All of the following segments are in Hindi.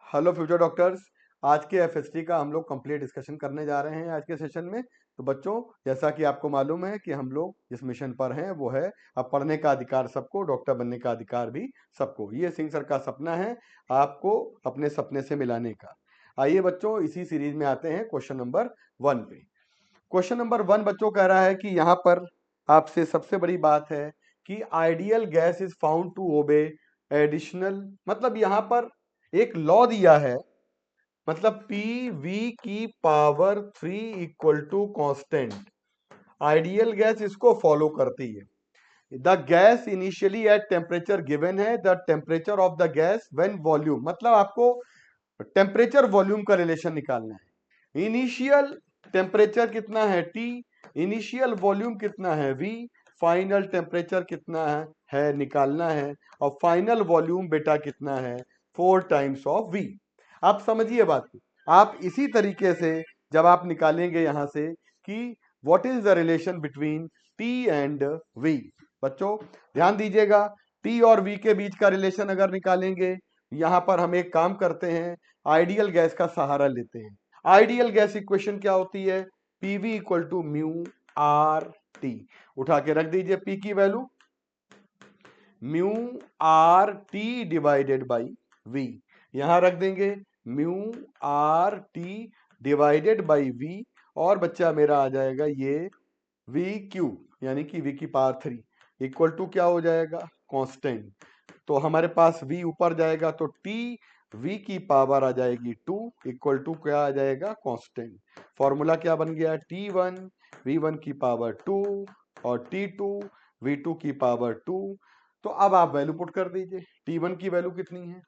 Hello future doctors. आज के एफएसटी का हम लोग कंप्लीट डिस्कशन करने जा रहे हैं आज के सेशन में। तो बच्चों, जैसा कि आपको मालूम है कि हम लोग जिस मिशन पर हैं वो है अब पढ़ने का अधिकार सबको, डॉक्टर बनने का अधिकार भी सबको। ये सिंह सर का सपना है आपको अपने सपने से मिलाने का। आइए बच्चों, इसी सीरीज में आते हैं क्वेश्चन नंबर 1 पे। क्वेश्चन नंबर 1 बच्चों कह रहा है कि यहाँ पर आपसे सबसे बड़ी बात है कि ideal gas is found to obey additional, मतलब यहाँ पर एक लॉ दिया है, मतलब पी वी की power 3 equal to constant. Ideal gas इसको फॉलो करती है। The gas initially at temperature given है, the temperature of the gas when volume, मतलब आपको टेम्परेचर वॉल्यूम का रिलेशन निकालना है। इनिशियल टेम्परेचर कितना है टी, इनिशियल वॉल्यूम कितना है वी, फाइनल टेम्परेचर कितना है निकालना है, और फाइनल वॉल्यूम बेटा कितना है 4 टाइम्स ऑफ वी। आप समझिए बात को। आप इसी तरीके से जब आप निकालेंगे यहां से कि what is the relation between T and V, बच्चों ध्यान दीजिएगा, टी और वी के बीच का रिलेशन अगर निकालेंगे, यहां पर हम एक काम करते हैं, आइडियल गैस का सहारा लेते हैं। आइडियल गैस इक्वेशन क्या होती है, PV equal to mu R T. उठा के रख दीजिए पी की value mu R T divided by V, यहां रख देंगे mu R T divided by V, और बच्चा मेरा आ जाएगा ये वी क्यू, यानी कि वी की पावर 3 इक्वल टू क्या हो जाएगा कांस्टेंट। तो हमारे पास v ऊपर जाएगा तो t v की पावर आ जाएगी 2 इक्वल टू क्या आ जाएगा कांस्टेंट। फॉर्मूला क्या बन गया t1 v1 की पावर 2 और t2 v2 की पावर 2। तो अब आप वैल्यू पुट कर दीजिए, t1 की वैल्यू कितनी है,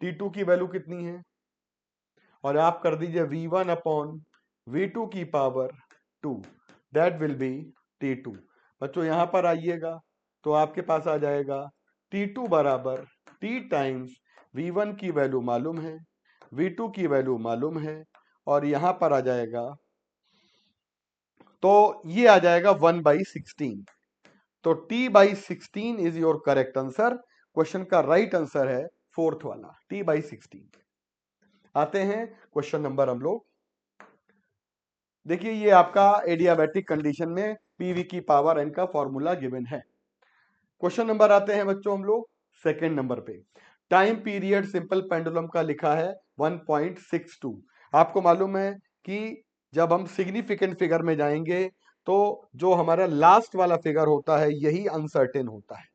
t2 की वैल्यू कितनी है, और आप कर दीजिए v1 अपॉन v2 की power 2, that will B t2। बच्चों यहां पर आइएगा तो आपके पास आ जाएगा t2 बराबर t टाइम्स v1 की वैल्यू मालूम है, v2 की वैल्यू मालूम है, और यहां पर आ जाएगा तो ये आ जाएगा 1/16। तो t/16 is your correct answer. Question का राइट आंसर है फोर्थ वाला t/16। आते हैं क्वेश्चन नंबर हम लोग, देखिए ये आपका एडियाबैटिक कंडीशन में पीवी की पावर एन का फॉर्मूला गिवन है। क्वेश्चन नंबर आते हैं बच्चों हम लोग सेकंड नंबर पे। टाइम पीरियड सिंपल पेंडुलम का लिखा है 1.62। आपको मालूम है कि जब हम सिग्निफिकेंट फिगर में जाएंगे तो जो हमारा लास्ट वाला फिगर होता है यही अनसर्टेन होता है,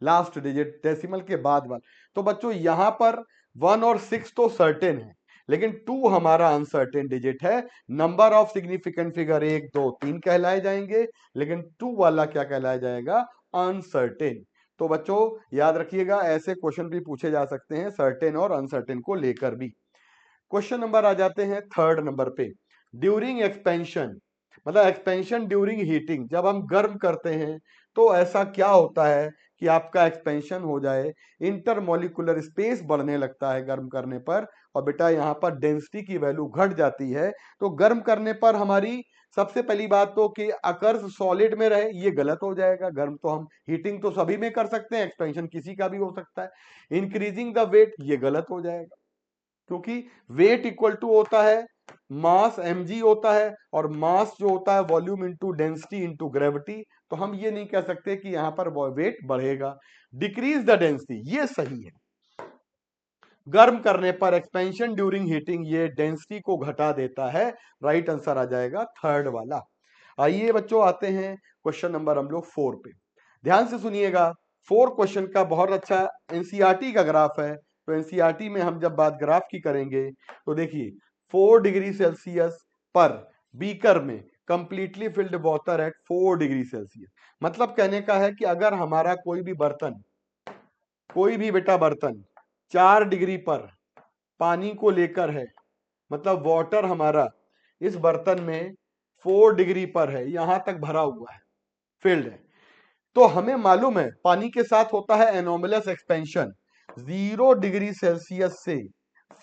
लास्ट डिजिट डेसिमल के बाद वाला। तो बच्चों यहां पर 1 और 6 तो सर्टेन है, लेकिन 2 हमारा अनसर्टेन डिजिट है। नंबर ऑफ सिग्निफिकेंट फिगर 1 2 3 कहलाए जाएंगे, लेकिन 2 वाला क्या कहलाया जाएगा अनसर्टेन। तो बच्चों याद रखिएगा, ऐसे क्वेश्चन भी पूछे जा सकते हैं सर्टेन और अनसर्टेन को लेकर भी। क्वेश्चन नंबर आ जाते हैं थर्ड नंबर पे। ड्यूरिंग एक्सपेंशन, मतलब एक्सपेंशन ड्यूरिंग हीटिंग, जब हम गर्म करते हैं तो ऐसा क्या होता है कि आपका एक्सपेंशन हो जाए, इंटरमोलिकुलर स्पेस बढ़ने लगता है गर्म करने पर, और बेटा यहाँ पर डेंसिटी की वैल्यू घट जाती है। तो गर्म करने पर हमारी सबसे पहली बात तो कि अकर्स सॉलिड में रहे, ये गलत हो जाएगा। गर्म तो हम हीटिंग तो सभी में कर सकते हैं, एक्सपेंशन किसी का भी हो सकता है। इंक्रीजिंग द वेट, ये गलत हो जाएगा, क्योंकि वेट इक्वल टू होता है मास mg होता है, और मास जो होता है volume into density into gravity. तो हम ये नहीं कह सकते कि यहां पर वेट बढ़ेगा। डिक्रीज द डेंसिटी, ये सही है। गर्म करने पर एक्सपेंशन ड्यूरिंग हीटिंग ये डेंसिटी को घटा देता है। राइट आंसर आ जाएगा थर्ड वाला। आइए बच्चों आते हैं क्वेश्चन नंबर हम लोग 4 पे। ध्यान से सुनिएगा, 4 क्वेश्चन का बहुत अच्छा एनसीईआरटी का ग्राफ है। तो एनसीईआरटी में हम जब बात ग्राफ की करेंगे तो देखिए 4 डिग्री सेल्सियस पर बीकर में completely filled water at 4 degree Celsius, मतलब कहने का है कि अगर हमारा कोई भी बर्तन, कोई भी बेटा बर्तन 4 डिग्री पर पानी को लेकर है, मतलब वाटर हमारा इस बर्तन में 4 डिग्री पर है, यहां तक भरा हुआ है, फिल्ड है, तो हमें मालूम है पानी के साथ होता है एनोमलस एक्सपेंशन। 0 डिग्री सेल्सियस से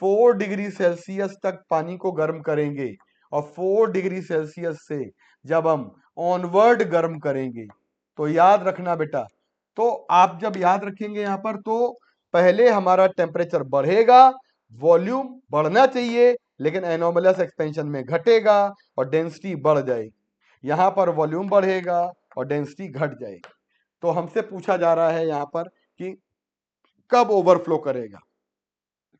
4 डिग्री सेल्सियस तक पानी को गर्म करेंगे, और 4 डिग्री सेल्सियस से जब हम ऑनवर्ड गर्म करेंगे, तो याद रखना बेटा, तो आप जब याद रखेंगे यहां पर तो पहले हमारा टेम्परेचर बढ़ेगा, वॉल्यूम बढ़ना चाहिए लेकिन एनोमलस एक्सपेंशन में घटेगा और डेंसिटी बढ़ जाएगी। यहां पर वॉल्यूम बढ़ेगा और डेंसिटी घट जाएगी। तो हमसे पूछा जा रहा है यहां पर कि कब ओवरफ्लो करेगा।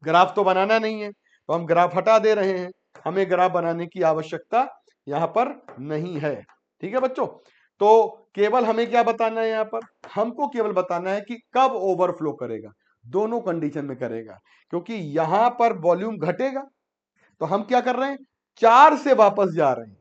ग्राफ तो बनाना नहीं है तो हम ग्राफ हटा दे रहे हैं, हमें ग्राफ बनाने की आवश्यकता यहां पर नहीं है। ठीक है बच्चों, तो केवल हमें क्या बताना है, यहां पर हमको केवल बताना है कि कब ओवरफ्लो करेगा। दोनों कंडीशन में करेगा, क्योंकि यहां पर वॉल्यूम घटेगा तो हम क्या कर रहे हैं, 4 से वापस जा रहे हैं,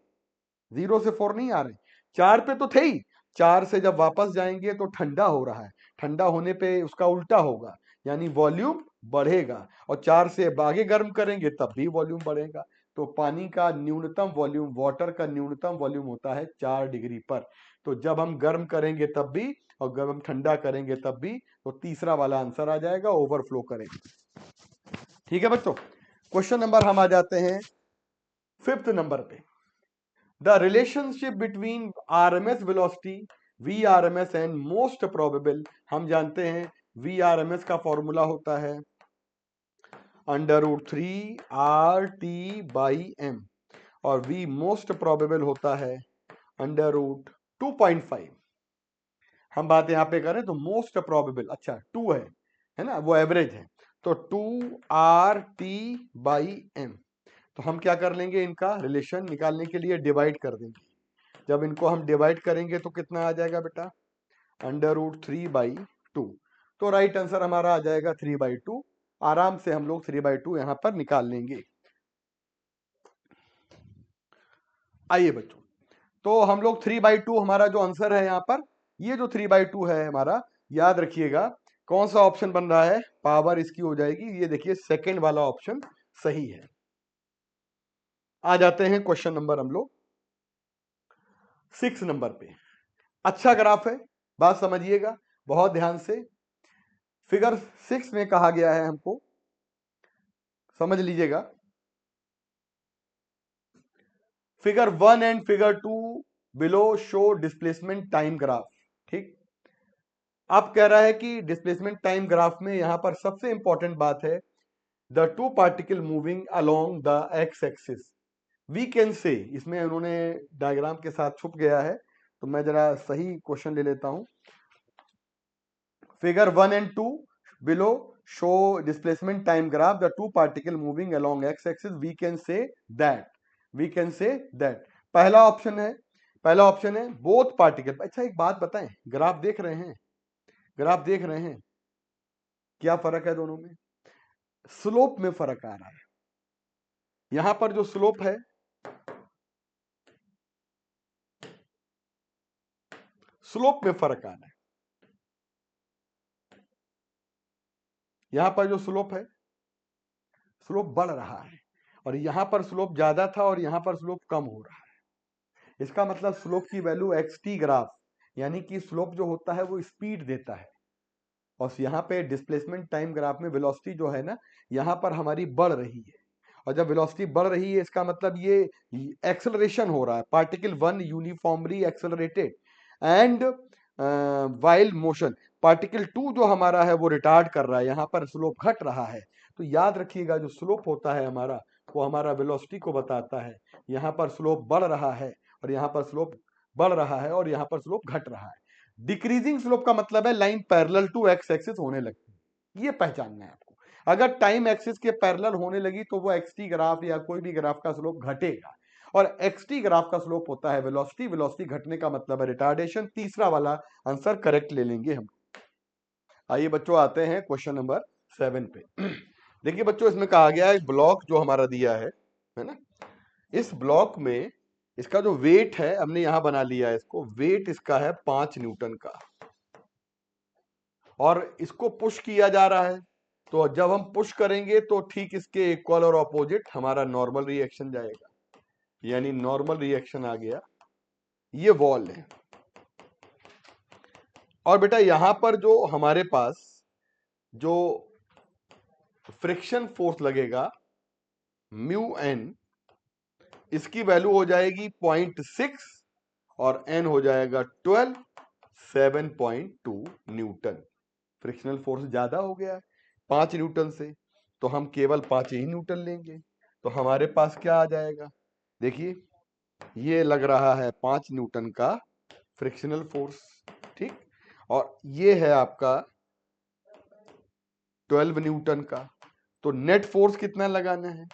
0 से 4 नहीं आ रहे। 4 पे तो थे ही, 4 से जब वापस जाएंगे तो ठंडा हो रहा है, ठंडा होने पे उसका उल्टा होगा, यानी वॉल्यूम बढ़ेगा। और 4 से आगे गर्म करेंगे तब भी वॉल्यूम बढ़ेगा। तो पानी का न्यूनतम वॉल्यूम, वाटर का न्यूनतम वॉल्यूम होता है 4 डिग्री पर। तो जब हम गर्म करेंगे तब भी और जब हम ठंडा करेंगे तब भी, तो तीसरा वाला आंसर आ जाएगा, ओवरफ्लो करेंगे। ठीक है बच्चों, क्वेश्चन नंबर हम आ जाते हैं 5th नंबर पे। The relationship between RMS velocity, VRMS and most probable, हम जानते हैं VRMS का फॉर्मूला होता है √3 RT/m और V मोस्ट प्रोबेबल होता है √2.5। हम बात यहां पे करें तो मोस्ट प्रोबेबल, अच्छा 2 है ना, वो एवरेज है, तो 2 RT/m। तो हम क्या कर लेंगे, इनका रिलेशन निकालने के लिए डिवाइड कर देंगे। जब इनको हम डिवाइड करेंगे तो कितना आ जाएगा बेटा, √3/2। तो राइट आंसर हमारा आ जाएगा 3/2। आराम से हम लोग 3/2 यहां पर निकाल लेंगे। आइए बच्चों, तो हम लोग 3/2 हमारा जो आंसर है यहां पर, ये जो 3/2 है हमारा, याद रखिएगा कौन सा ऑप्शन बन रहा है, पावर इसकी हो जाएगी, ये देखिए सेकंड वाला ऑप्शन सही है। आ जाते हैं क्वेश्चन नंबर हम लोग 6 नंबर पे। अच्छा ग्राफ है, बात समझिएगा बहुत ध्यान से। फिगर 6 में कहा गया है हमको, समझ लीजिएगा, figure 1 and figure 2 below show displacement time graph. ठीक, अब कह रहा है कि डिस्प्लेसमेंट टाइम ग्राफ में यहां पर सबसे इंपॉर्टेंट बात है, the two particle moving along the X axis, we can say, इसमें उन्होंने डायग्राम के साथ छुप गया है, तो मैं जरा सही क्वेश्चन ले लेता हूं। Figure 1 and 2 below show displacement time graph, the two particle moving along X axis, we can say that, we can say that. पहला ऑप्शन है, पहला ऑप्शन है बोथ पार्टिकल। अच्छा एक बात बताएं, ग्राफ देख रहे हैं, ग्राफ देख रहे हैं, क्या फर्क है दोनों में, स्लोप में फर्क आ रहा है। यहां पर जो स्लोप है, स्लोप में फर्क आ रहा है, यहां पर जो स्लोप है, स्लोप बढ़ रहा है, और यहां पर स्लोप ज्यादा था और यहां पर स्लोप कम हो रहा है। इसका मतलब स्लोप की वैल्यू एक्स टी ग्राफ, यानी कि स्लोप जो होता है वो स्पीड देता है, और यहाँ पे डिस्प्लेसमेंट टाइम ग्राफ में वेलोसिटी जो है ना, यहाँ पर हमारी बढ़ रही है। और जब वेलोसिटी बढ़ रही है इसका मतलब ये एक्सेलरेशन हो रहा है, particle 1 uniformly accelerated and while motion, particle 2 जो हमारा है वो रिटार्ड कर रहा है, यहाँ पर स्लोप घट रहा है। तो याद रखिएगा जो स्लोप होता है हमारा, वो हमारा वेलोसिटी को बताता है। यहाँ पर स्लोप बढ़ रहा है और यहाँ पर स्लोप बढ़ रहा है और यहाँ पर स्लोप घट रहा है। डिक्रीजिंग स्लोप का मतलब है line parallel to X axis होने लगती है, ये पहचानना है आपको। अगर टाइम एक्सिस के पैरेलल होने लगी तो वो एक्सटी ग्राफ या कोई भी ग्राफ का स्लोप घटेगा, और एक्सटी ग्राफ का स्लोप होता है वेलोसिटी, वेलोसिटी घटने का मतलब है रिटार्डेशन। तीसरा वाला आंसर करेक्ट ले लेंगे हम। आइए बच्चों आते हैं क्वेश्चन नंबर 7 पे। देखिए बच्चों, इसमें कहा गया है ब्लॉक जो हमारा दिया है ना, इस ब्लॉक में इसका जो वेट है हमने यहां बना लिया है, इसको वेट इसका है 5 न्यूटन का, और इसको पुश किया जा रहा है। तो जब हम पुश करेंगे तो ठीक इसके इक्वल और ऑपोजिट हमारा नॉर्मल रिएक्शन जाएगा, यानी नॉर्मल रिएक्शन आ गया, ये वॉल है। और बेटा यहां पर जो हमारे पास जो फ्रिक्शन फोर्स लगेगा म्यू एन, इसकी वैल्यू हो जाएगी 0.6 और एन हो जाएगा 12, 7.2 न्यूटन। फ्रिक्शनल फोर्स ज्यादा हो गया 5 न्यूटन से, तो हम केवल 5 ही न्यूटन लेंगे। तो हमारे पास क्या आ जाएगा, देखिए ये लग रहा है 5 न्यूटन का फ्रिक्शनल फोर्स, ठीक, और ये है आपका 12 न्यूटन का। तो नेट फोर्स कितना लगाना है,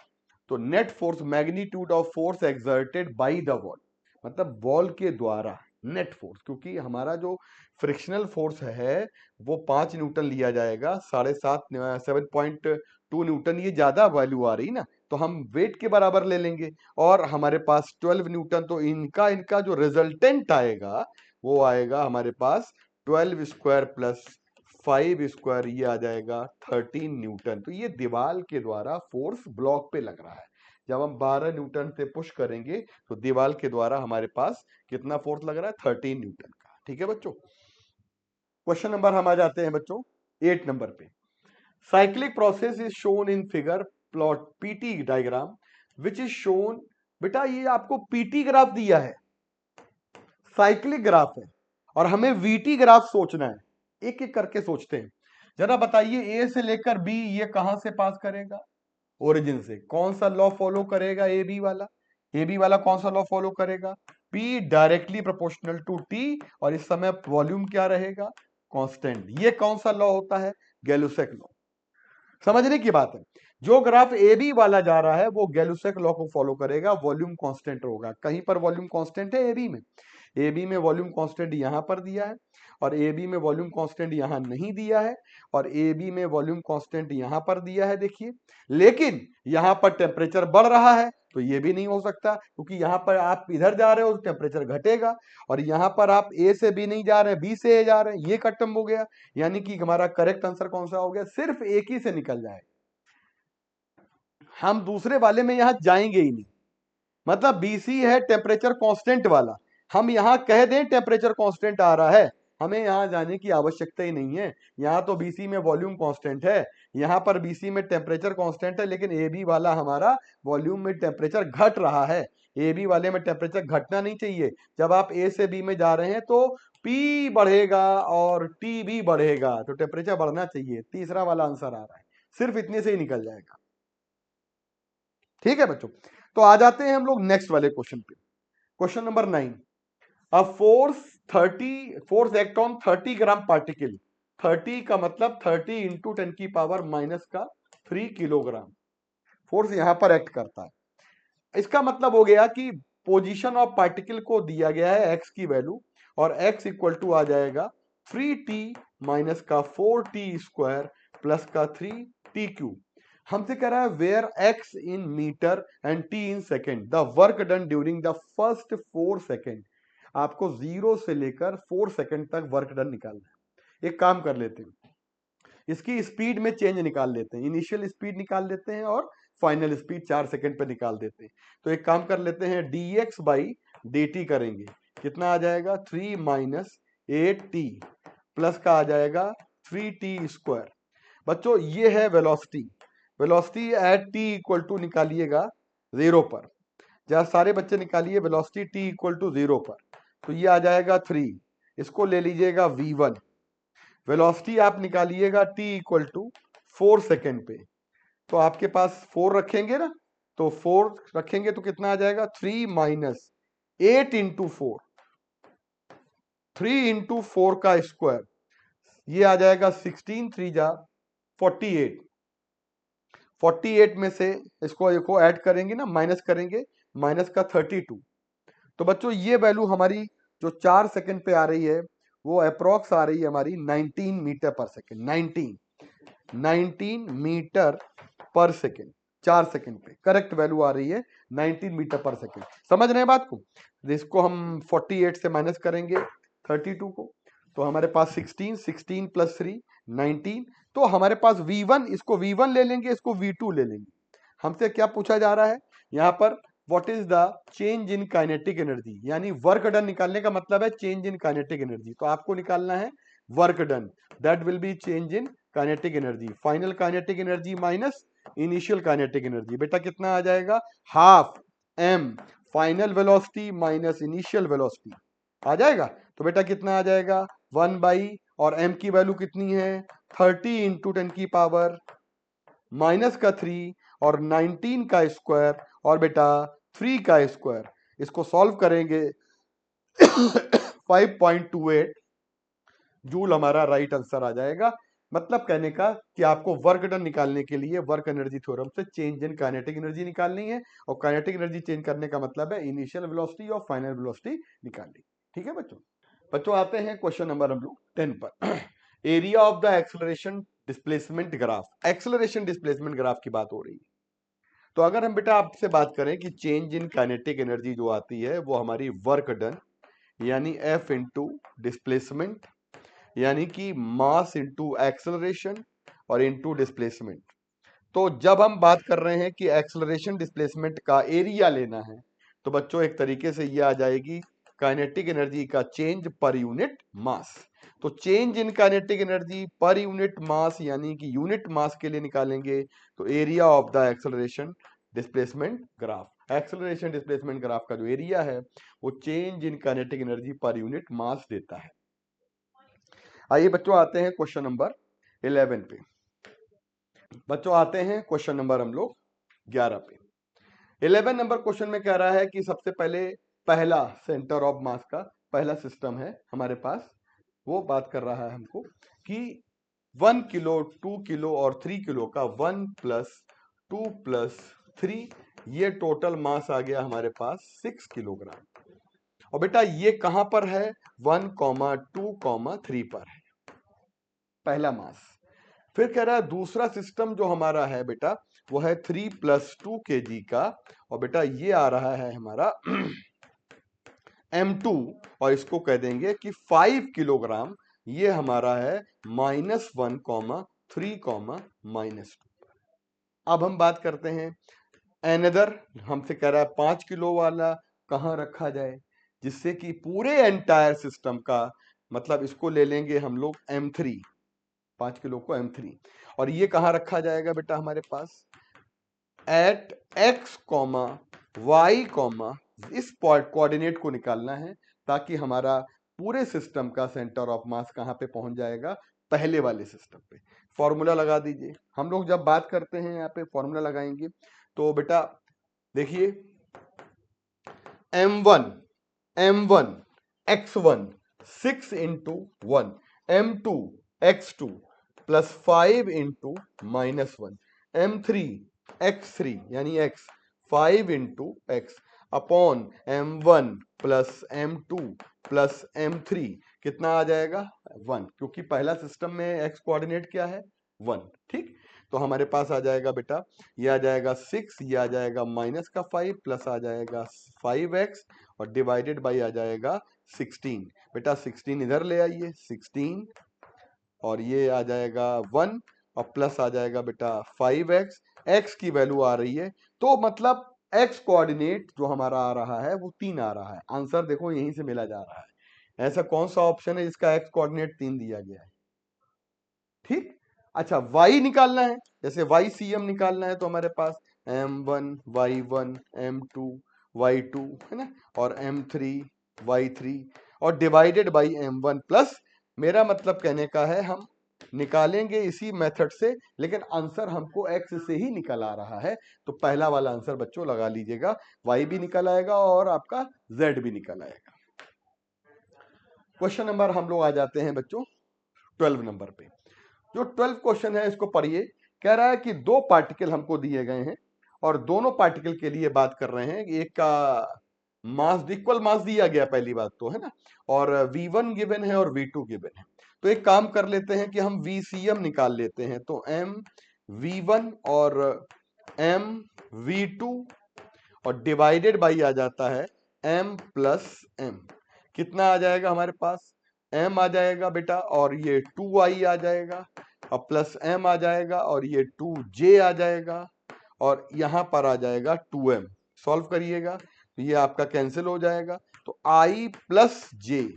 तो net force magnitude of force exerted by the wall, मतलब वॉल के द्वारा नेट फोर्स, क्योंकि हमारा जो फ्रिक्शनल फोर्स है वो 5 न्यूटन लिया जाएगा, 7.2 न्यूटन, ये ज्यादा वैल्यू आ रही ना, तो हम वेट के बराबर ले लेंगे। और हमारे पास 12 न्यूटन, तो इनका इनका जो रिजल्टेंट आएगा वो आएगा हमारे पास 12 स्क्वायर प्लस 5 स्क्वायर, ये आ जाएगा 13 न्यूटन। तो ये दीवार के द्वारा फोर्स ब्लॉक पे लग रहा है। जब हम 12 न्यूटन से पुश करेंगे तो दीवार के द्वारा हमारे पास कितना फोर्स लग रहा है, 13 न्यूटन का। ठीक है बच्चों, क्वेश्चन नंबर हम आ जाते हैं बच्चों 8 नंबर पे। Cyclic process is shown in figure plot PT diagram which is shown. बेटा ये आपको पीटी ग्राफ दिया है, साइक्लिक ग्राफ है, और हमें वीटी ग्राफ सोचना है। एक एक करके सोचते हैं। जरा बताइए, ए से लेकर बी ये कहां से पास करेगा, ओरिजिन से। कौन सा लॉ फॉलो करेगा, ए बी वाला। ए बी वाला कौन सा लॉ फॉलो करेगा, P directly proportional to T, और इस समय वॉल्यूम क्या रहेगा, कांस्टेंट। ये कौन सा लॉ होता है, गैलुसेक लॉ। समझने की बात है, जो ग्राफ ए बी वाला जा रहा है वो गैलुसेक लॉ को फॉलो करेगा, वॉल्यूम कांस्टेंट होगा। कहीं पर वॉल्यूम कांस्टेंट है ए बी में, ए बी में वॉल्यूम कांस्टेंट यहां पर दिया है, और ए बी में वॉल्यूम कांस्टेंट यहां नहीं दिया है, और ए बी में वॉल्यूम कांस्टेंट यहां पर दिया है, देखिए। लेकिन यहां पर टेम्परेचर बढ़ रहा है, तो ये भी नहीं हो सकता, क्योंकि यहां पर आप इधर जा रहे हो तो टेम्परेचर घटेगा, और यहां पर आप ए से बी नहीं जा रहे हैं, बी से ए जा रहे हैं, ये खत्म हो गया। यानी कि हमारा करेक्ट आंसर कौन सा हो गया, सिर्फ एक ही से निकल जाए, हम दूसरे वाले में यहां जाएंगे ही नहीं। मतलब बीसी है टेम्परेचर कांस्टेंट वाला, हम यहां कह दें टेम्परेचर कांस्टेंट आ रहा है, हमें यहां जाने की आवश्यकता ही नहीं है। यहां तो बीसी में वॉल्यूम कांस्टेंट है, यहां पर बीसी में टेम्परेचर कांस्टेंट है, लेकिन ए बी वाला हमारा वॉल्यूम में टेम्परेचर घट रहा है। ए बी वाले में टेम्परेचर घटना नहीं चाहिए। जब आप ए से बी में जा रहे हैं तो पी बढ़ेगा और टी भी बढ़ेगा, तो टेम्परेचर बढ़ना चाहिए। तीसरा वाला आंसर आ रहा है, सिर्फ इतने से ही निकल जाएगा। ठीक है बच्चों, तो आ जाते हैं हम लोग नेक्स्ट वाले क्वेश्चन पे। Question number 9, a force act on 30 gram particle. 30 का मतलब 30 इंटू 10 की पावर माइनस का 3 किलोग्राम फोर्स यहां पर एक्ट करता है। इसका मतलब हो गया कि पोजीशन ऑफ पार्टिकल को दिया गया है एक्स की वैल्यू, और एक्स इक्वल टू आ जाएगा 3t माइनस का 4t स्क्वायर प्लस का 3t क्यूब। हमसे कह रहा है where X in metre and T in second, the work done during the first 4 second. आपको 0 से लेकर 4 सेकेंड तक वर्क डन निकालना है। एक काम कर लेते हैं, इसकी स्पीड में चेंज निकाल लेते हैं, इनिशियल स्पीड निकाल लेते हैं और फाइनल स्पीड 4 सेकंड पे निकाल देते हैं। तो एक काम कर लेते हैं, dx बाई dt करेंगे, कितना आ जाएगा 3 माइनस 8t प्लस का आ जाएगा 3t स्क्वायर। बच्चों ये है velocity, velocity at t equal to निकालिएगा 0 पर। जहां सारे बच्चे निकालिए वेलोसिटी t इक्वल टू 0 पर, तो ये आ जाएगा 3, इसको ले लीजिएगा v1। वेलोसिटी आप निकालिएगा t इक्वल टू 4 सेकेंड पे, तो आपके पास 4 रखेंगे ना, तो 4 रखेंगे तो कितना आ जाएगा 3 माइनस 8 इंटू 4, 3 इंटू 4 का स्क्वायर, ये आ जाएगा 16 3 जा 48। 48 में से इसको ऐड करेंगे ना, माइनस करेंगे, माइनस का 32। तो बच्चों ये वैल्यू हमारी जो 4 सेकंड पे आ रही है वो अप्रोक्स आ रही है हमारी 19 मीटर पर सेकंड। 19 मीटर पर सेकंड, 4 सेकंड पे करेक्ट वैल्यू आ रही है 19 मीटर पर सेकंड। समझ रहे हैं बात को। इसको हम 48 से माइनस करेंगे 32 को, तो हमारे पास 16 प्लस 3 19। तो हमारे पास v1, इसको v1 ले लेंगे, इसको v2 ले लेंगे। हमसे क्या पूछा जा रहा है यहाँ पर, what is the change in kinetic energy, यानी वर्क डन निकालने का मतलब है चेंज इन काइनेटिक एनर्जी। तो आपको निकालना है work done, that will be change in kinetic energy, final kinetic energy minus initial kinetic energy. बेटा कितना आ जाएगा, half m final velocity minus initial velocity आ जाएगा। तो बेटा कितना आ जाएगा 1 बाई, और m की वैल्यू कितनी है 30 इंटू 10 की पावर माइनस का 3 और 19 का स्क्वायर और बेटा 3 का स्क्वायर, इसको सॉल्व करेंगे 5.28 जूल हमारा राइट आंसर आ जाएगा। मतलब कहने का कि आपको वर्क डन निकालने के लिए वर्क एनर्जी थ्योरम से चेंज इन काइनेटिक एनर्जी निकालनी है, और काइनेटिक एनर्जी चेंज करने का मतलब है इनिशियल वेलोसिटी और फाइनल वेलोसिटी निकालनी। ठीक है बच्चों। बच्चों आते हैं क्वेश्चन नंबर हम लोग 10 पर। Area of the acceleration displacement graph, acceleration displacement graph की बात हो रही है। तो अगर हम बेटा आपसे बात करें कि चेंज इन काइनेटिक एनर्जी जो आती है वो हमारी वर्क डन यानी F इंटू डिस्प्लेसमेंट यानी कि मास इंटू एक्सेलरेशन और इंटू डिस्प्लेसमेंट। तो जब हम बात कर रहे हैं कि एक्सेलरेशन डिस्प्लेसमेंट का एरिया लेना है तो बच्चों एक तरीके से ये आ जाएगी काइनेटिक एनर्जी का चेंज पर यूनिट मास। तो change in kinetic energy per unit mass यानी कि यूनिट मास के लिए निकालेंगे तो area of the acceleration displacement graph, acceleration displacement graph का जो एरिया है वो change in kinetic energy per unit mass देता है। आइए बच्चों आते हैं क्वेश्चन नंबर 11 पे। बच्चों आते हैं क्वेश्चन नंबर हम लोग 11 पे। 11 नंबर क्वेश्चन में कह रहा है कि सबसे पहले पहला सेंटर ऑफ मास का पहला सिस्टम है हमारे पास, वो बात कर रहा है हमको कि 1 किलो 2 किलो और 3 किलो का 1 प्लस 2 प्लस 3 ये टोटल मास आ गया हमारे पास 6 किलोग्राम। और बेटा ये कहां पर है 1,2,3 पर है पहला मास। फिर कह रहा है दूसरा सिस्टम जो हमारा है बेटा वो है 3 प्लस 2 kg का, और बेटा ये आ रहा है हमारा M2 और इसको कह देंगे कि 5 किलोग्राम, ये हमारा है -1,3, -2। अब हम बात करते हैं एनदर, हमसे कह रहा है 5 किलो वाला कहां रखा जाए जिससे कि पूरे एंटायर सिस्टम का, मतलब इसको ले लेंगे हम लोग M3, 5 किलो को M3, और ये कहां रखा जाएगा बेटा हमारे पास एट x, y, इस कोऑर्डिनेट को निकालना है ताकि हमारा पूरे सिस्टम का सेंटर ऑफ मास कहां पे पहुंच जाएगा पहले वाले सिस्टम पे। फॉर्मूला लगा दीजिए। हम लोग जब बात करते हैं यहाँ पे फॉर्मूला लगाएंगे तो बेटा देखिए m1 x1 6 into 1, m2 x2 plus 5 into -1, m3 x3 यानी x 5 into x upon m1 plus m2 plus m3 कितना आ जाएगा 1, क्योंकि पहला सिस्टम में x कोऑर्डिनेट क्या है 1। ठीक, तो हमारे पास आ जाएगा बेटा ये आ जाएगा 6, ये आ जाएगा माइनस का 5 प्लस आ जाएगा 5x और डिवाइडेड बाई आ जाएगा 16। बेटा 16 इधर ले आइए 16 और ये आ जाएगा 1 और प्लस आ जाएगा बेटा 5x, x की वैल्यू आ रही है तो मतलब x कोऑर्डिनेट जो हमारा आ रहा है वो 3 आ रहा है। आंसर देखो यहीं से मिला जा रहा है। ऐसा कौन सा ऑप्शन है जिसका x कोऑर्डिनेट 3 दिया गया है? ठीक, अच्छा y निकालना है, जैसे YCM निकालना है तो हमारे पास M1 Y1 M2 Y2 है ना, और M3 Y3 और डिवाइडेड बाई M1 प्लस, मेरा मतलब कहने का है हम निकालेंगे इसी मेथड से लेकिन आंसर हमको x से ही निकल आ रहा है तो पहला वाला आंसर बच्चों लगा लीजिएगा, y भी निकल आएगा और आपका z भी निकल आएगा। क्वेश्चन नंबर हम लोग आ जाते हैं बच्चों 12 नंबर पे। जो 12 क्वेश्चन है इसको पढ़िए। कह रहा है कि दो पार्टिकल हमको दिए गए हैं और दोनों पार्टिकल के लिए बात कर रहे हैं, एक का मास इक्वल मास दिया गया पहली बात तो है ना, और V1 गिवन है और V2 गिवन है। तो एक काम कर लेते हैं कि हम VCM निकाल लेते हैं, तो M V1 और M V2 और डिवाइडेड बाई आ जाता है M प्लस M। कितना आ जाएगा हमारे पास M आ जाएगा बेटा और ये 2i आ जाएगा और प्लस M आ जाएगा और ये 2j आ जाएगा और यहां पर आ जाएगा 2m। सॉल्व करिएगा तो ये आपका कैंसिल हो जाएगा तो i प्लस j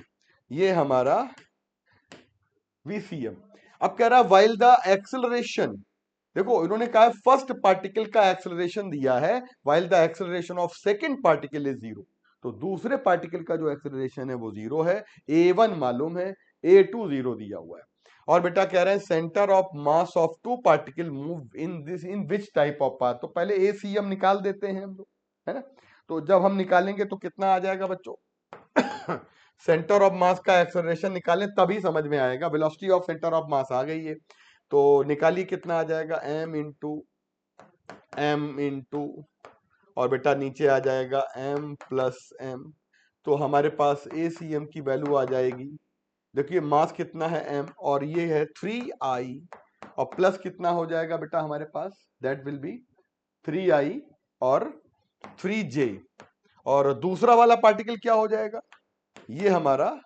ये हमारा VCM। अब कह रहा है वाइल द एक्सेलरेशन, देखो इन्होंने कहा फर्स्ट पार्टिकल का एक्सेलरेशन दिया है while the acceleration of second particle is 0, तो दूसरे पार्टिकल का जो एक्सेलरेशन है वो 0 है, A1 मालूम है A2 0 दिया हुआ है। और बेटा कह रहे हैं centre of mass of two particle move in which type of path. तो पहले ACM निकाल देते हैं हम लोग, है ना। तो जब हम निकालेंगे तो कितना आ जाएगा बच्चों सेंटर ऑफ मास का एक्सेलरेशन निकालें तभी समझ में आएगा। Velocity of centre of mass आ गई है, तो निकालिए कितना आ जाएगा, m इंटू और बेटा नीचे आ जाएगा m+m। तो हमारे पास ACM की वैल्यू आ जाएगी, देखिए मास कितना है m और ये है 3I और प्लस कितना हो जाएगा बेटा हमारे पास, दैट विल बी 3I और 3J। और दूसरा वाला पार्टिकल क्या हो जाएगा, ये हमारा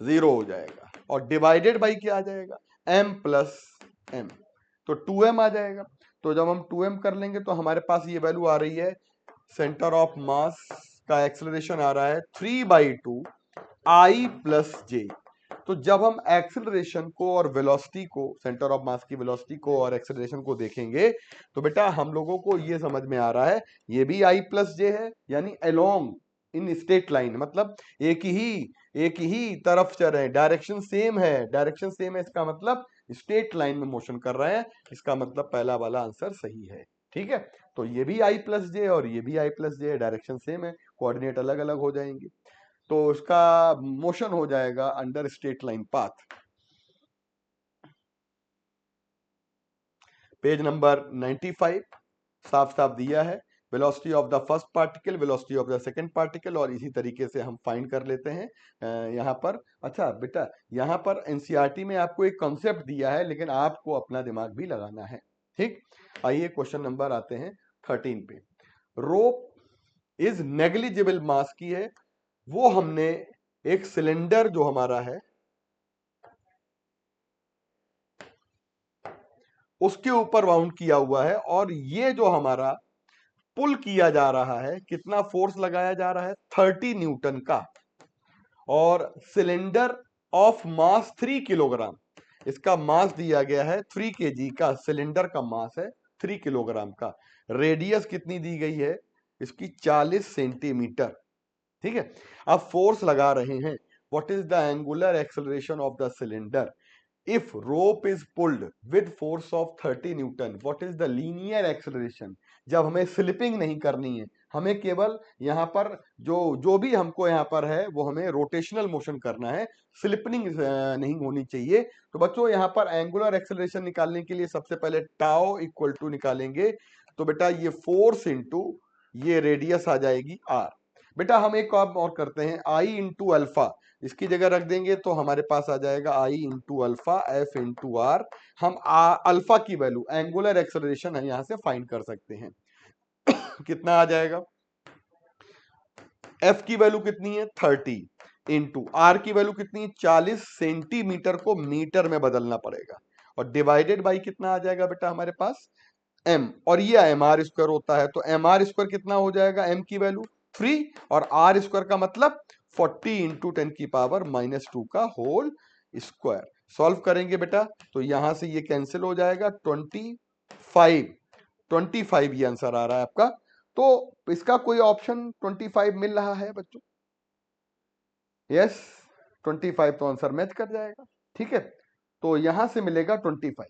0 हो जाएगा और डिवाइडेड बाई क्या आ जाएगा, m+m, तो 2m आ जाएगा। तो जब हम 2m कर लेंगे तो हमारे पास ये वैल्यू आ रही है, सेंटर ऑफ मास का एक्सेलरेशन आ रहा है 3/2I+J। तो जब हम एक्सेलरेशन को और वेलोसिटी को, सेंटर ऑफ मास की वेलोसिटी को और एक्सेलरेशन को देखेंगे तो बेटा हम लोगों को ये समझ में आ रहा है ये भी I+J है, यानी अलोंग इन स्ट्रेट लाइन, मतलब एक ही तरफ चल रहे हैं, डायरेक्शन सेम है, डायरेक्शन सेम है, इसका मतलब स्ट्रेट लाइन में मोशन कर रहे हैं, इसका मतलब पहला वाला आंसर सही है। ठीक है, तो ये भी I+J और ये भी I+J है, डायरेक्शन सेम है, कोऑर्डिनेट अलग अलग हो जाएंगे, तो उसका मोशन हो जाएगा under straight line path. Page number 95 साफ साफ दिया है, velocity of the first particle, velocity of the second particle, और इसी तरीके से हम फाइंड कर लेते हैं यहाँ पर। अच्छा बेटा यहाँ पर एनसीईआरटी में आपको एक कॉन्सेप्ट दिया है, लेकिन आपको अपना दिमाग भी लगाना है। ठीक, आइए क्वेश्चन नंबर आते हैं 13 पे। रोप इज नेग्लिजिबल मास की है, वो हमने एक सिलेंडर जो हमारा है उसके ऊपर वाउंड किया हुआ है, और ये जो हमारा पुल किया जा रहा है, कितना फोर्स लगाया जा रहा है, 30 न्यूटन का, और सिलेंडर ऑफ मास 3 किलोग्राम, इसका मास दिया गया है 3 kg का, सिलेंडर का मास है 3 किलोग्राम का, रेडियस कितनी दी गई है इसकी 40 सेंटीमीटर। ठीक है, अब फोर्स लगा रहे हैं, what is the angular acceleration of the cylinder if rope is pulled with force of 30 Newton, what is the linear acceleration। जब हमें स्लिपिंग नहीं करनी है, हमें केवल यहाँ पर जो भी हमको यहाँ पर है वो हमें रोटेशनल मोशन करना है, स्लिपिंग नहीं होनी चाहिए। तो बच्चों यहाँ पर एंगुलर एक्सेलरेशन निकालने के लिए सबसे पहले टाउ इक्वल टू निकालेंगे, तो बेटा ये फोर्स इंटू ये रेडियस आ जाएगी r। बेटा हम एक काम और करते हैं, I इंटू अल्फा इसकी जगह रख देंगे तो हमारे पास आ जाएगा I into alpha F into R. हम अल्फा की वैल्यू, एंगुलर एक्सेलरेशन है, यहां से फाइंड कर सकते हैं कितना आ जाएगा, F की वैल्यू कितनी है 30 इंटू आर की वैल्यू कितनी 40 सेंटीमीटर को मीटर में बदलना पड़ेगा, और डिवाइडेड बाई कितना आ जाएगा बेटा हमारे पास m, और ये mr² होता है, तो mr² कितना हो जाएगा, m की वैल्यू 3 और r² का मतलब 40 इंटू 10⁻⁻² का होल स्क्वायर। सॉल्व करेंगे बेटा तो यहां से ये कैंसिल हो जाएगा, 25 ये आंसर आ रहा है आपका। तो इसका कोई ऑप्शन 25 मिल रहा है बच्चों, यस 25 तो आंसर मैच कर जाएगा। ठीक है, तो यहां से मिलेगा 25।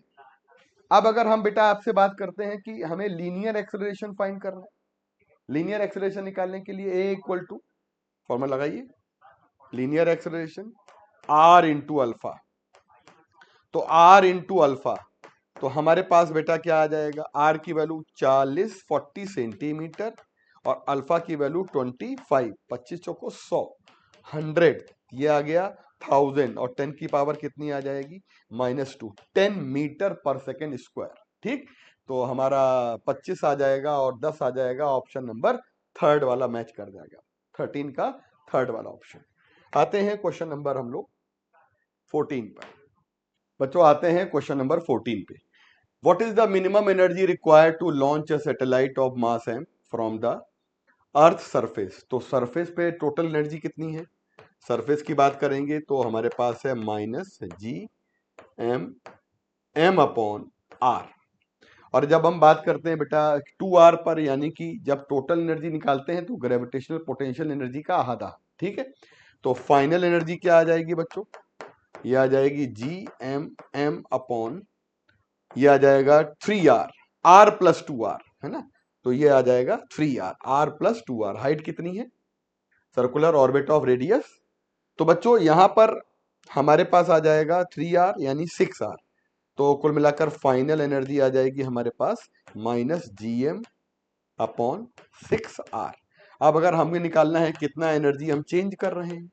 अब अगर हम बेटा आपसे बात करते हैं कि हमें लीनियर एक्सेलरेशन फाइंड करना है, लीनियर एक्सेलरेशन निकालने के लिए A इक्वल टू फॉर्मूला लगाइए, linear acceleration R into alpha, तो R इंटू अल्फा, तो हमारे पास बेटा क्या आ जाएगा, R की वैल्यू 40 सेंटीमीटर और अल्फा की वैल्यू 25, 25 चौको 100, 100 ये आ गया 1000 और 10 की पावर कितनी आ जाएगी -2, 10 मीटर पर सेकेंड स्क्वायर। ठीक, तो हमारा 25 आ जाएगा और 10 आ जाएगा, ऑप्शन नंबर थर्ड वाला मैच कर जाएगा, 13 का थर्ड वाला ऑप्शन। आते हैं क्वेश्चन नंबर हम लोग 14 पर। बच्चों आते हैं क्वेश्चन नंबर 14 पे। What is the minimum energy required to launch a satellite of mass m from the earth surface. तो सरफेस पे टोटल एनर्जी कितनी है, सरफेस की बात करेंगे तो हमारे पास है -G(m)m/r, और जब हम बात करते हैं बेटा 2r पर, यानी कि जब टोटल एनर्जी निकालते हैं तो ग्रेविटेशनल पोटेंशियल एनर्जी का आधा। ठीक है, तो फाइनल एनर्जी क्या आ जाएगी बच्चों, ये आ जाएगी GM अपॉन, ये आ जाएगा 3R, R प्लस 2R, है ना। तो ये आ जाएगा 3R, R plus 2R। Height कितनी है? Circular orbit of radius. तो बच्चों यहां पर हमारे पास आ जाएगा 3R यानी 6R। तो कुल मिलाकर फाइनल एनर्जी आ जाएगी हमारे पास -GM अपॉन 6R। अब अगर हमें निकालना है कितना एनर्जी हम चेंज कर रहे हैं,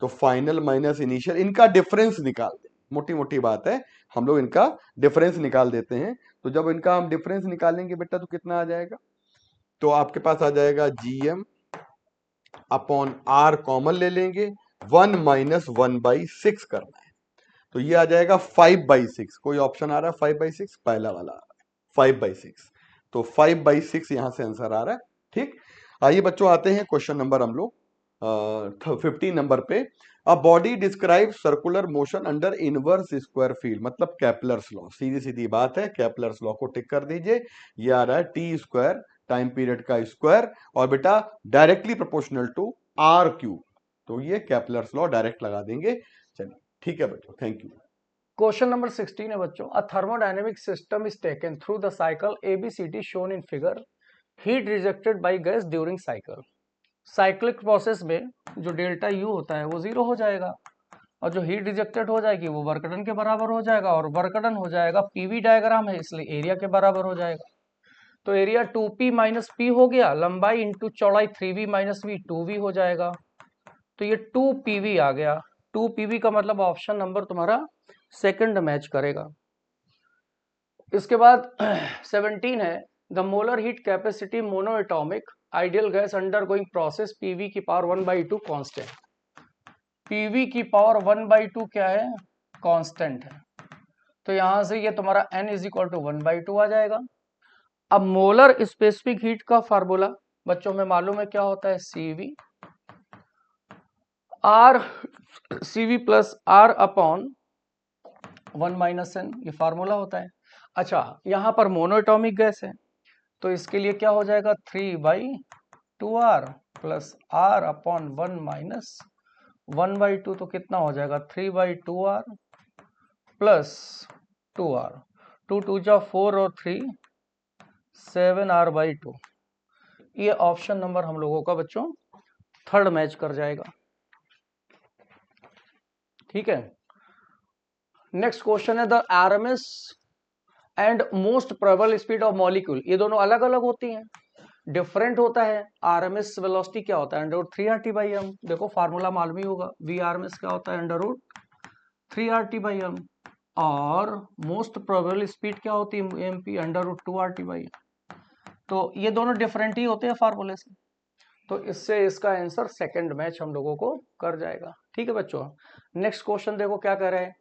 तो फाइनल माइनस इनिशियल, इनका डिफरेंस निकाल दें। मोटी मोटी बात है, हम लोग इनका डिफरेंस निकाल देते हैं। तो जब इनका हम डिफरेंस निकालेंगे बेटा तो कितना आ जाएगा? तो आपके पास आ जाएगा GM अपॉन R, कॉमन ले लेंगे, 1 माइनस 1/6 करना है। तो ये आ जाएगा 5/6। कोई ऑप्शन आ रहा है 5/6? पहला वाला आ रहा है 5/6। तो 5/6 यहां से आंसर आ रहा है। ठीक, आइए बच्चों आते हैं क्वेश्चन नंबर हम लोग 15 नंबर पे। A body describe circular motion under inverse square field, मतलब केपलर्स लॉ। सीधी सीधी बात है, केपलर्स लॉ को टिक कर दीजिए। ये आ रहा है टी स्क्वायर टाइम पीरियड का स्क्वायर, और बेटा directly proportional to R cube. तो ये केपलर्स लॉ डायरेक्ट लगा देंगे। चलिए ठीक है बच्चों, थैंक यू। क्वेश्चन नंबर 16 है बच्चों। A thermodynamic system is taken through the cycle ABCD shown in figure. Heat rejected by gas during cycle. Cyclic process में जो डेल्टा यू होता है वो 0 हो जाएगा, और जो हीट रिजेक्टेड हो जाएगी वो वर्क डन के बराबर हो जाएगा, और वर्क डन हो जाएगा, पीवी डायग्राम है इसलिए एरिया के बराबर हो जाएगा। तो एरिया 2P माइनस पी हो गया, लंबाई इंटू चौड़ाई 3V माइनस वी 2V हो जाएगा। तो ये 2PV आ गया। 2PV का मतलब ऑप्शन नंबर तुम्हारा सेकंड मैच करेगा। इसके बाद 17 है, the molar heat capacity mono atomic ideal gas under going process PV की पावर 1/2 कांस्टेंट। PV की पावर 1/2 क्या है? कांस्टेंट है। तो यहां से ये तुम्हारा N इज इक्वल टू 1/2 आ जाएगा। अब मोलर स्पेसिफिक हीट का फार्मूला बच्चों में मालूम है क्या होता है? CV plus R upon 1 minus N, ये फार्मूला होता है। अच्छा, यहां पर मोनोएटॉमिक गैस है तो इसके लिए क्या हो जाएगा? 3/2R plus R upon 1 minus 1/2। तो कितना हो जाएगा? 3/2R plus 2R। 2 2 जा 4 और 3 7R/2। ये ऑप्शन नंबर हम लोगों का बच्चों थर्ड मैच कर जाएगा। ठीक है, नेक्स्ट क्वेश्चन है the RMS and most probable speed of molecule. ये दोनों अलग अलग होती हैं, डिफरेंट होता है। RMS वेलोसिटी क्या होता है? √3RT/m। देखो फार्मूला मालूम ही होगा, VRMS क्या होता है? √3RT/m। और मोस्ट प्रोबेबल स्पीड क्या होती है? MP √2RT/m। तो ये दोनों डिफरेंट ही होते हैं फार्मूले से, तो इससे इसका आंसर सेकंड मैच हम लोगों को कर जाएगा। ठीक है बच्चों, नेक्स्ट क्वेश्चन देखो क्या कह रहे हैं।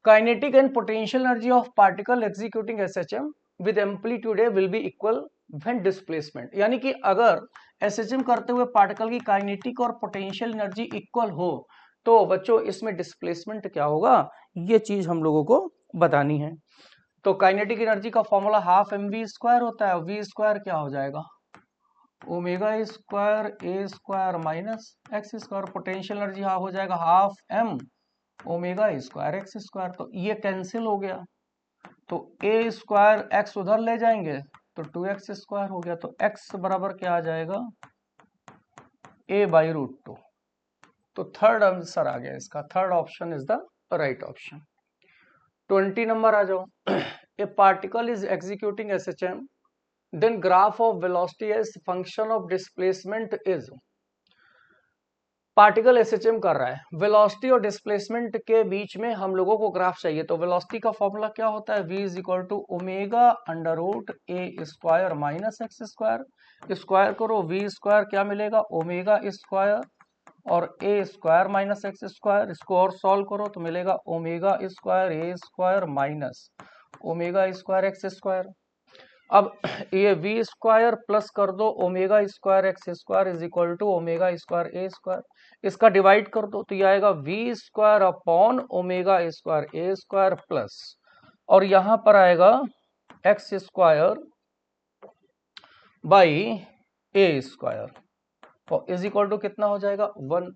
Kinetic and potential energy of particle executing SHM with amplitude will be equal when displacement. यानी कि अगर SHM करते हुए पार्टिकल की काइनेटिक और पोटेंशियल एनर्जी इक्वल हो तो बच्चों इसमें डिस्प्लेसमेंट क्या होगा, ये चीज हम लोगों को बतानी है। तो काइनेटिक एनर्जी का फॉर्मूला हाफ mv² होता है, v स्क्वायर क्या हो जाएगा? Omega square a square minus x square. Potential energy हो जाएगा half m omega square x square. तो ये कैंसिल हो गया, तो a स्क्वायर x उधर ले जाएंगे तो 2x स्क्वायर हो गया। तो x बराबर क्या आ जाएगा? a/√2। तो थर्ड आंसर आ गया इसका, third option is the right option. 20 number आ जाओ। A particle is executing SHM, then graph of velocity as function of displacement is। Particle SHM कर रहा है, वेलोसिटी और डिस्प्लेसमेंट के बीच में हम लोगों को ग्राफ चाहिए। तो वेलोसिटी का फॉर्मूला क्या होता है? v is equal to omega √a square minus x square. Square करो, v स्क्वायर क्या मिलेगा? ओमेगा स्क्वायर और a square minus x square. इसको और सॉल्व करो तो मिलेगा omega square a square minus omega square x square. अब ये v स्क्वायर प्लस कर दो omega square x square is equal to omega square a square. इसका डिवाइड कर दो तो ये आएगा v square upon omega square a square plus, और यहां पर आएगा x square by a square, और इज इक्वल टू कितना हो जाएगा? 1।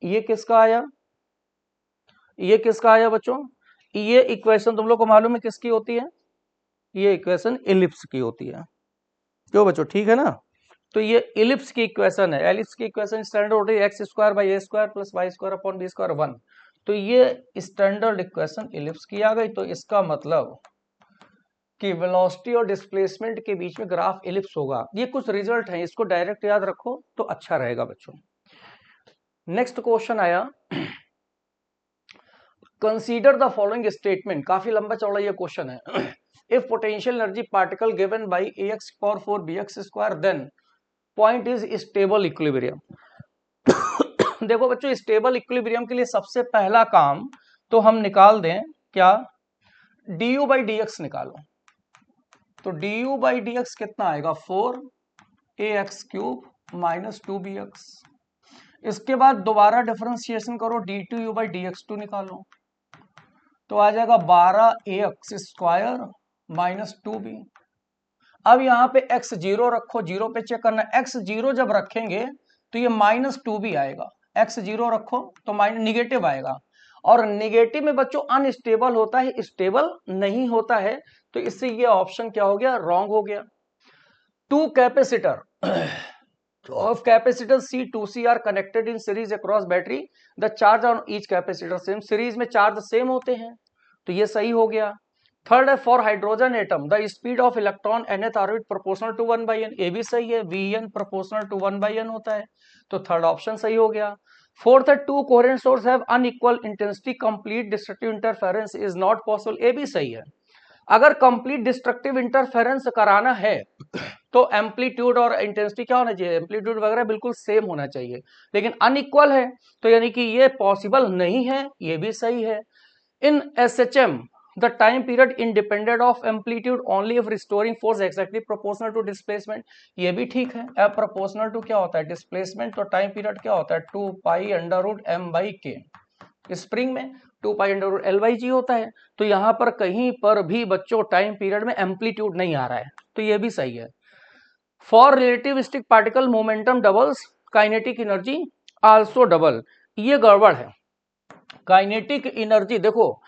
ये किसका आया? ये किसका आया बच्चों? ये इक्वेशन तुम लोग को मालूम है किसकी होती है? ये इक्वेशन इलिप्स की होती है, क्यों बच्चों? ठीक है ना? तो ये इलिप्स की इक्वेशन है। एलिप्स की इक्वेशन स्टैंडर्ड होती है x square by a square plus y square upon b square 1। तो ये स्टैंडर्ड इक्वेशन इलिप्स की आ गई। तो इसका मतलब कि वेलोसिटी और डिस्प्लेसमेंट के बीच में ग्राफ इलिप्स होगा। ये कुछ रिजल्ट है, इसको डायरेक्ट याद रखो तो अच्छा रहेगा बच्चों। नेक्स्ट क्वेश्चन आया, कंसीडर द फॉलोइंग स्टेटमेंट। काफी लंबा चौड़ा ये क्वेश्चन है। If potential energy particle given by ax power 4 bx square then point is stable equilibrium. देखो बच्चों, स्टेबल इक्विलिब्रियम के लिए सबसे पहला काम तो हम निकाल दें क्या, du बाई dx निकालो। तो du बाई dx कितना आएगा, 4ax क्यूब माइनस 2bx। इसके बाद दोबारा डिफरेंशिएशन करो, d2u बाई dx2 निकालो, तो आ जाएगा 12ax स्क्वायर माइनस 2b। अब यहाँ पे x जीरो रखो, जीरो पे चेक करना, x जीरो जब रखेंगे तो ये माइनस 2b आएगा। x जीरो रखो तो माइनस निगेटिव आएगा, और निगेटिव में बच्चों अनस्टेबल होता है, स्टेबल नहीं होता है। तो इससे ये ऑप्शन क्या हो गया, रॉन्ग हो गया। Two capacitor of capacitor C2C are connected in series across battery. The charge on each capacitor same. Series में चार्ज सेम होते हैं, तो ये सही हो गया। थर्ड है, for hydrogen atom the speed of electron nth orbit proportional to 1/n। ये भी सही है, Vn प्रोपोर्शनल टू 1/n होता है, तो थर्ड ऑप्शन सही हो गया। फोर्थ है, to coherent source have unequal intensity, complete destructive interference is not possible. ये भी सही है। अगर कंप्लीट डिस्ट्रक्टिव इंटरफेरेंस कराना है तो एम्पलीट्यूड और इंटेंसिटी क्या होना चाहिए, एम्पलीट्यूड वगैरह बिल्कुल सेम होना चाहिए, लेकिन अनइक्वल है तो यानी कि ये पॉसिबल नहीं है, ये भी सही है। In SHM the time period independent of amplitude only if restoring force exactly proportional to displacement, ये भी ठीक है। अब प्रोपोर्शनल टू क्या होता है, डिस्प्लेसमेंट, तो टाइम पीरियड क्या होता है, 2 pi under root m by k. Spring में 2 pi under root l by g होता है। तो यहां पर कहीं पर भी बच्चों टाइम पीरियड में एम्पलीट्यूड नहीं आ रहा है, तो ये भी सही है। For relativistic particle momentum doubles, kinetic energy also double, ये गड़बड़ है। काइनेटिक एनर्जी देखो,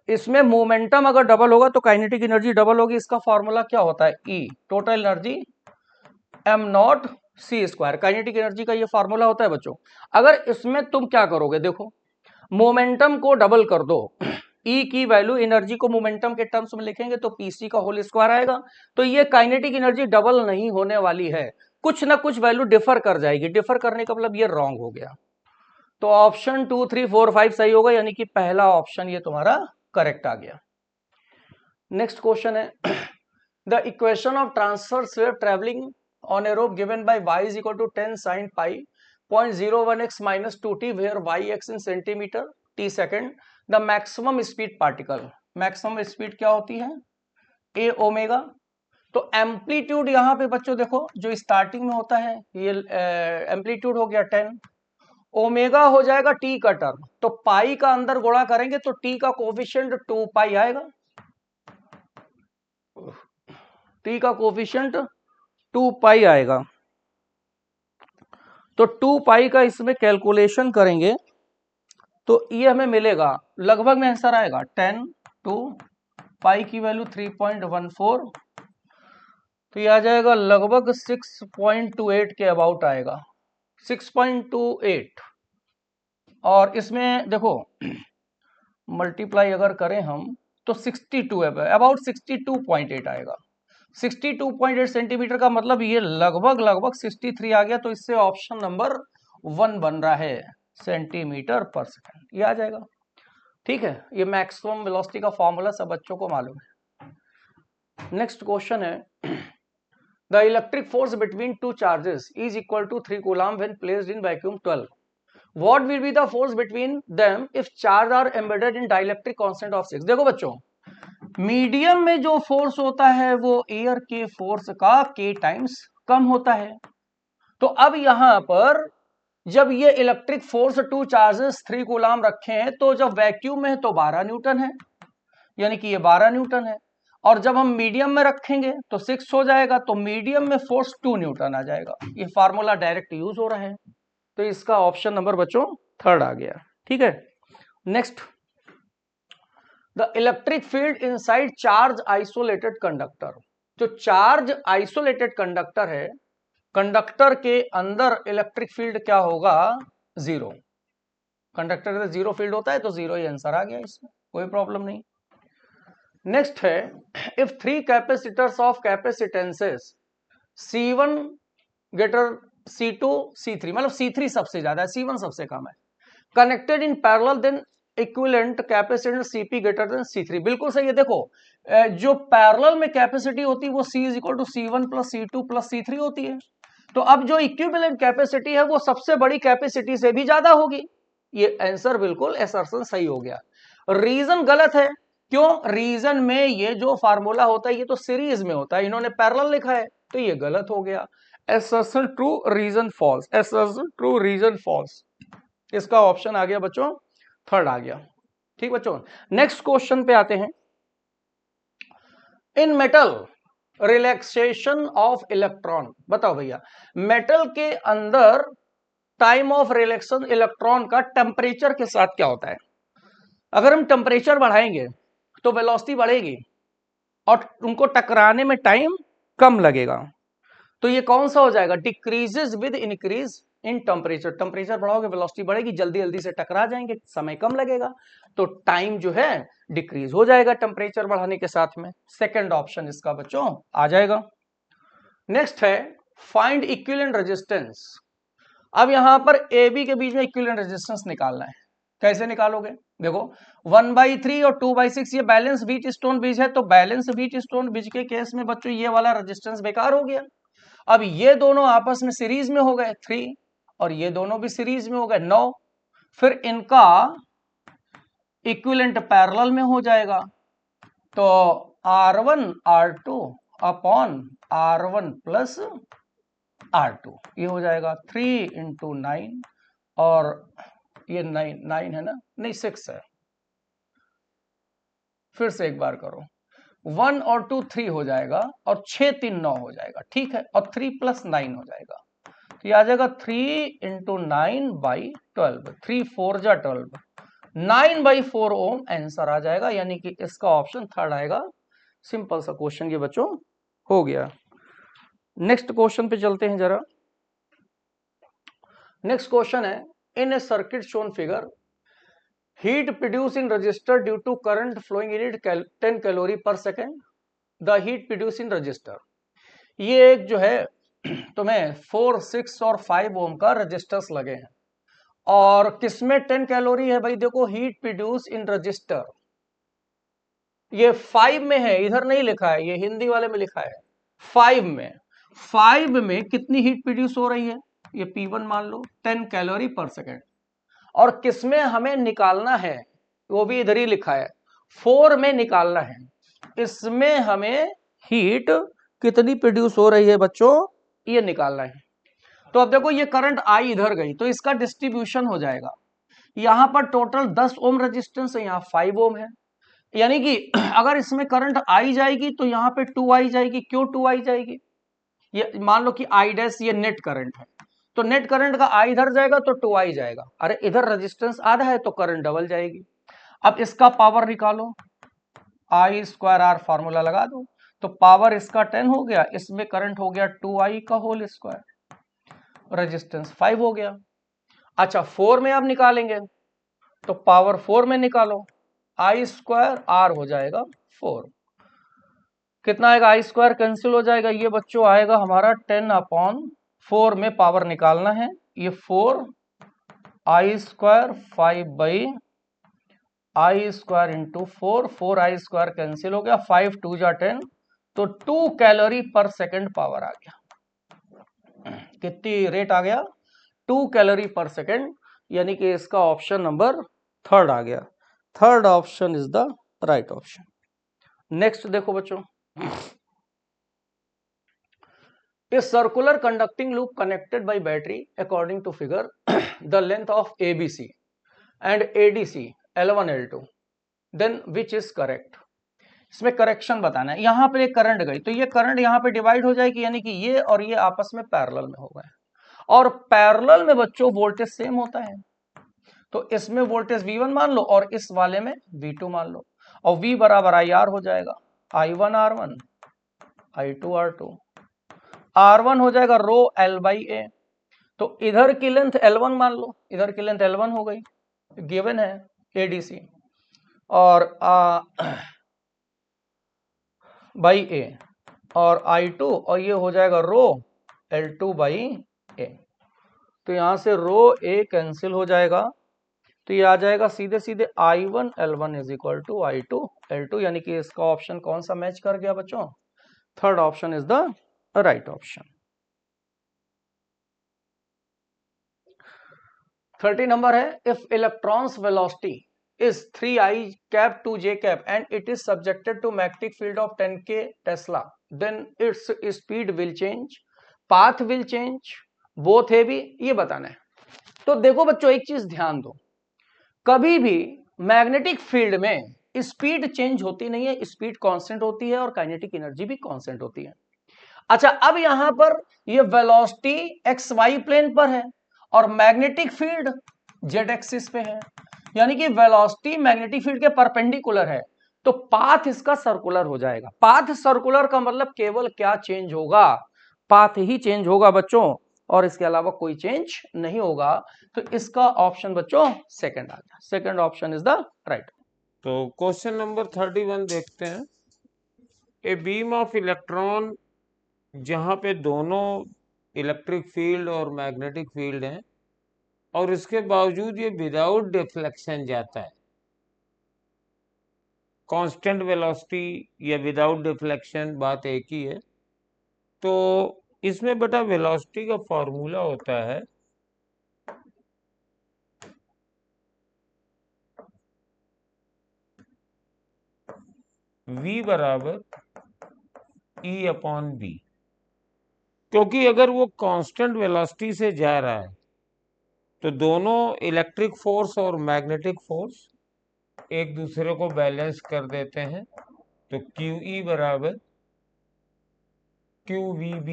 इसमें मोमेंटम अगर डबल होगा तो काइनेटिक एनर्जी डबल होगी। इसका फॉर्मूला क्या होता है, E total energy m not c square, kinetic energy का ये फॉर्मूला होता है बच्चों। अगर इसमें तुम क्या करोगे, देखो मोमेंटम को डबल कर दो, E की वैल्यू एनर्जी को मोमेंटम के टर्म्स में लिखेंगे तो pc का होल स्क्वायर आएगा। तो ये काइनेटिक एनर्जी डबल नहीं होने वाली है, कुछ ना कुछ वैल्यू डिफर कर जाएगी। डिफर करने का मतलब ये रॉन्ग हो गया। तो ऑप्शन 2, 3, 4, 5 सही होगा, यानी कि पहला ऑप्शन ये तुम्हारा करेक्ट आ गया। नेक्स्ट क्वेश्चन है, the equation of transverse wave travelling on A rope given by y is equal to 10 sin pi 0.01x minus 2t where yx in centimeter t second, the maximum speed particle. Maximum speed क्या होती है, ए ओमेगा। तो एम्पलीट्यूड यहाँ पे बच्चों देखो जो स्टार्टिंग में होता है ये एम्पलीट्यूड हो गया 10, ओमेगा हो जाएगा टी का टर्म, तो पाई का अंदर गुणा करेंगे तो टी का कोफिशिएंट 2 पाई आएगा, टी का कोफिशिएंट 2 पाई आएगा। तो 2 पाई का इसमें कैलकुलेशन करेंगे तो ये हमें मिलेगा, लगभग में आंसर आएगा 10 2 पाई की वैल्यू 3.14, तो ये आ जाएगा लगभग 6.28 के अबाउट आएगा, 6.28। और इसमें देखो मल्टीप्लाई अगर करें हम तो 62 है, अबाउट 62.8 आएगा। 62.8 सेंटीमीटर का मतलब ये लगभग 63 आ गया। तो इससे ऑप्शन नंबर 1 बन रहा है, सेंटीमीटर पर सेकंड, ये आ जाएगा। ठीक है, ये मैक्सिमम वेलोसिटी का फॉर्मूला सब बच्चों को मालूम है। नेक्स्ट क्वेश्चन है, the electric force between two charges is equal to 3 coulomb when placed in vacuum 12, what will be the force between them if charge are embedded in dielectric constant of 6। देखो बच्चों, मीडियम में जो फोर्स होता है वो एयर के फोर्स का k टाइम्स कम होता है। तो अब यहां पर जब ये electric force two charges 3 coulomb रखे हैं तो जब वैक्यूम में है तो 12 न्यूटन है, यानी कि ये 12 न्यूटन है, और जब हम मीडियम में रखेंगे तो 6 हो जाएगा, तो मीडियम में फोर्स 2 न्यूटन आ जाएगा। ये फार्मूला डायरेक्ट यूज हो रहा है, तो इसका ऑप्शन नंबर बच्चों थर्ड आ गया। ठीक है, next the electric field inside charge isolated conductor. जो चार्ज आइसोलेटेड कंडक्टर है, कंडक्टर के अंदर इलेक्ट्रिक फील्ड क्या होगा? जीरो। कंडक्टर में जीरो फील्ड होता है तो जीरो ही आंसर आ गया, इसमें कोई प्रॉब्लम नहीं। नेक्स्ट है, if three capacitors of capacitances C1 greater C2 C3, मतलब C3 सबसे ज्यादा है, C1 सबसे कम है, connected in parallel, then equivalent capacitance CP greater than C3। बिल्कुल सही है। देखो जो पैरेलल में कैपेसिटी होती है वो C is equal to C1 plus C2 plus C3 होती है। तो अब जो इक्विवेलेंट कैपेसिटी है वो सबसे बड़ी कैपेसिटी से भी ज्यादा होगी। ये आंसर बिल्कुल असर्शन सही हो गया। रीजन गलत है। क्यों? रीजन में ये जो फार्मूला होता है ये तो सीरीज में होता है, इन्होंने पैरेलल लिखा है तो ये गलत हो गया। Assertion true, reason false. Assertion true, reason false. इसका ऑप्शन आ गया बच्चों, थर्ड आ गया। ठीक बच्चों, नेक्स्ट क्वेश्चन पे आते हैं। इन मेटल रिलैक्सेशन ऑफ इलेक्ट्रॉन, बताओ भैया मेटल के अंदर टाइम ऑफ रिलैक्सेशन इलेक्ट्रॉन का टेम्परेचर के साथ क्या होता है? अगर हम टेम्परेचर बढ़ाएंगे तो वेलोसिटी बढ़ेगी और उनको टकराने में टाइम कम लगेगा। तो ये कौन सा हो जाएगा? Decreases with increase in temperature. Temperature बढ़ाओगे वेलोसिटी बढ़ेगी, जल्दी जल्दी से टकरा जाएंगे, समय कम लगेगा, तो टाइम जो है डिक्रीज हो जाएगा टेम्परेचर बढ़ाने के साथ में। सेकंड ऑप्शन इसका बच्चों आ जाएगा। नेक्स्ट है, फाइंड इक्विवेलेंट रेजिस्टेंस। अब यहां पर ए बी के बीच में इक्विवेलेंट रेजिस्टेंस निकालना है। कैसे निकालोगे? देखो 1/3 और 2/6 ये बैलेंस व्हीट स्टोन ब्रिज है, तो बैलेंस व्हीट स्टोन ब्रिज के केस में बच्चों ये वाला रेजिस्टेंस बेकार हो गया। अब ये दोनों आपस में सीरीज में हो गए 3 और ये दोनों भी सीरीज में हो गए 9, फिर इनका इक्विवेलेंट पैरेलल में हो जाएगा, तो R1 R2 upon R1 plus R2 ये हो जाएगा 3 × 9 और ये 9 है ना, नहीं 6 है। फिर से एक बार करो, 1 और 2 3 हो जाएगा और 6 3 9 हो जाएगा, ठीक है, और 3 + 9 हो जाएगा, तो ये आ जाएगा 3 × 9/12, 3 4 जा 12, 9/4 ओम आंसर आ जाएगा, यानी कि इसका ऑप्शन थर्ड आएगा। सिंपल सा क्वेश्चन ये बच्चों हो गया। नेक्स्ट क्वेश्चन पे चलते हैं जरा। नेक्स्ट क्वेश्चन है, in a circuit shown figure, heat produced in resistor due to current flowing in it 10 calorie per second, the heat produced in resistor। ये एक जो है तुम्हें 4 6 और 5 ओम का रजिस्टर्स लगे हैं और किसमें 10 कैलोरी है भाई? देखो हीट प्रोड्यूस इन रजिस्टर, ये 5 में है, इधर नहीं लिखा है, ये हिंदी वाले में लिखा है 5 में। 5 में कितनी हीट प्रोड्यूस हो रही है? ये P1 मान लो, 10 कैलोरी पर सेकेंड। और किसमें हमें निकालना है? वो भी इधर ही लिखा है, 4 में निकालना है। इसमें हमें हीट कितनी प्रोड्यूस हो रही है बच्चों, ये निकालना है। तो अब देखो ये करंट आई इधर गई तो इसका डिस्ट्रीब्यूशन हो जाएगा, यहां पर टोटल 10 ओम रेजिस्टेंस है, यहां 5 ओम है, यानी कि अगर इसमें करंट आई जाएगी तो यहां पे 2 आई जाएगी। क्यों 2 आई जाएगी? ये मान लो कि आई डैश ये नेट करंट है, तो नेट करंट का आई इधर जाएगा तो 2 आई जाएगा, अरे इधर रेजिस्टेंस आधा है तो करंट डबल जाएगी। अब इसका पावर निकालो, I²R फार्मूला लगा दो, तो पावर इसका 10 हो गया, इसमें करंट हो गया 2I का होल स्क्वायर, रेजिस्टेंस 5 हो गया। अच्छा 4 में आप निकालेंगे तो पावर 4 में निकालो, I²R हो जाएगा 4, कितना आएगा? I² कैंसिल हो जाएगा, ये बच्चों आएगा हमारा 10/4 में पावर निकालना है, ये 4 I² 5/I² × 4, 4I² कैंसिल हो गया, 5 2 जा 10, तो 2 कैलोरी पर सेकेंड पावर आ गया। कितनी रेट आ गया? 2 कैलोरी पर सेकेंड, यानी कि इसका ऑप्शन नंबर थर्ड आ गया। Third option is the right option. Next देखो बच्चों, a circular conducting loop connected by battery according to figure, the length of ABC and ADC L1 L2, then which is correct? इसमें करेक्शन बताना है। यहां पर एक करंट गई तो ये करंट यहां पे डिवाइड हो जाएगी, यानी कि ये और ये आपस में पैरेलल में हो गए, और पैरेलल में बच्चों वोल्टेज सेम होता है, तो इसमें वोल्टेज V1 मान लो और इस वाले में V2 मान लो, और V बराबर IR हो जाएगा, I1 R1 I2 R2, R1 हो जाएगा रो L बाई ए। तो इधर की लेंथ L1 मान लो, इधर की लेंथ L1 हो गई, गिवन है ADC, और बाई ए, और I2, और ये हो जाएगा रो L2 बाई ए। तो यहां से रो ए कैंसिल हो जाएगा, तो ये आ जाएगा सीधे सीधे I1 L1 is equal to I2 L2, यानी कि इसका ऑप्शन कौन सा मैच कर गया बच्चों? Third option is the right option. 30 number है, if electrons velocity is 3I cap 2J cap and it is subjected to magnetic field of 10K Tesla, then its speed will change, path will change, both है भी, ये बताना है। तो देखो बच्चों, एक चीज ध्यान दो, कभी भी मैग्नेटिक फील्ड में स्पीड चेंज होती नहीं है, स्पीड कांस्टेंट होती है और काइनेटिक एनर्जी भी कांस्टेंट होती है। अच्छा, अब यहां पर ये वेलोसिटी एक्स वाई प्लेन पर है और मैग्नेटिक फील्ड जेड एक्सिस पे है, यानी कि वेलोसिटी मैग्नेटिक फील्ड के परपेंडिकुलर है, तो पाथ इसका सर्कुलर हो जाएगा। पाथ सर्कुलर का मतलब केवल क्या चेंज होगा? पाथ ही चेंज होगा बच्चों, और इसके अलावा कोई चेंज नहीं होगा। तो इसका ऑप्शन बच्चों सेकंड आ गया, second option is the right. तो क्वेश्चन नंबर 31 देखते हैं। ए बीम ऑफ इलेक्ट्रॉन, जहां पे दोनों इलेक्ट्रिक फील्ड और मैग्नेटिक फील्ड हैं, और इसके बावजूद ये विदाउट डिफ्लेक्शन जाता है, कांस्टेंट वेलोसिटी या विदाउट डिफ्लेक्शन, बात एक ही है। तो इसमें बेटा वेलोसिटी का फॉर्मूला होता है v बराबर E अपॉन बी, क्योंकि अगर वो कांस्टेंट वेलोसिटी से जा रहा है तो दोनों इलेक्ट्रिक फोर्स और मैग्नेटिक फोर्स एक दूसरे को बैलेंस कर देते हैं। तो QE बराबर QVB,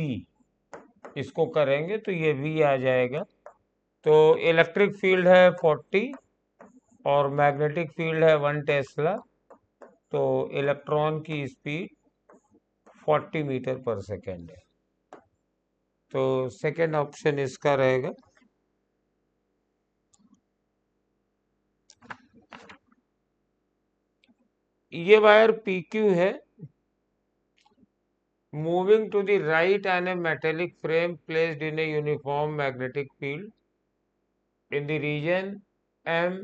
इसको करेंगे तो ये V आ जाएगा। तो इलेक्ट्रिक फील्ड है 40 और मैग्नेटिक फील्ड है 1 टेस्ला, तो इलेक्ट्रॉन की स्पीड 40 मीटर पर सेकेंड है। तो सेकेंड ऑप्शन इसका रहेगा। ये वायर PQ है, moving to the right on a metallic frame placed in a uniform magnetic field in the region M,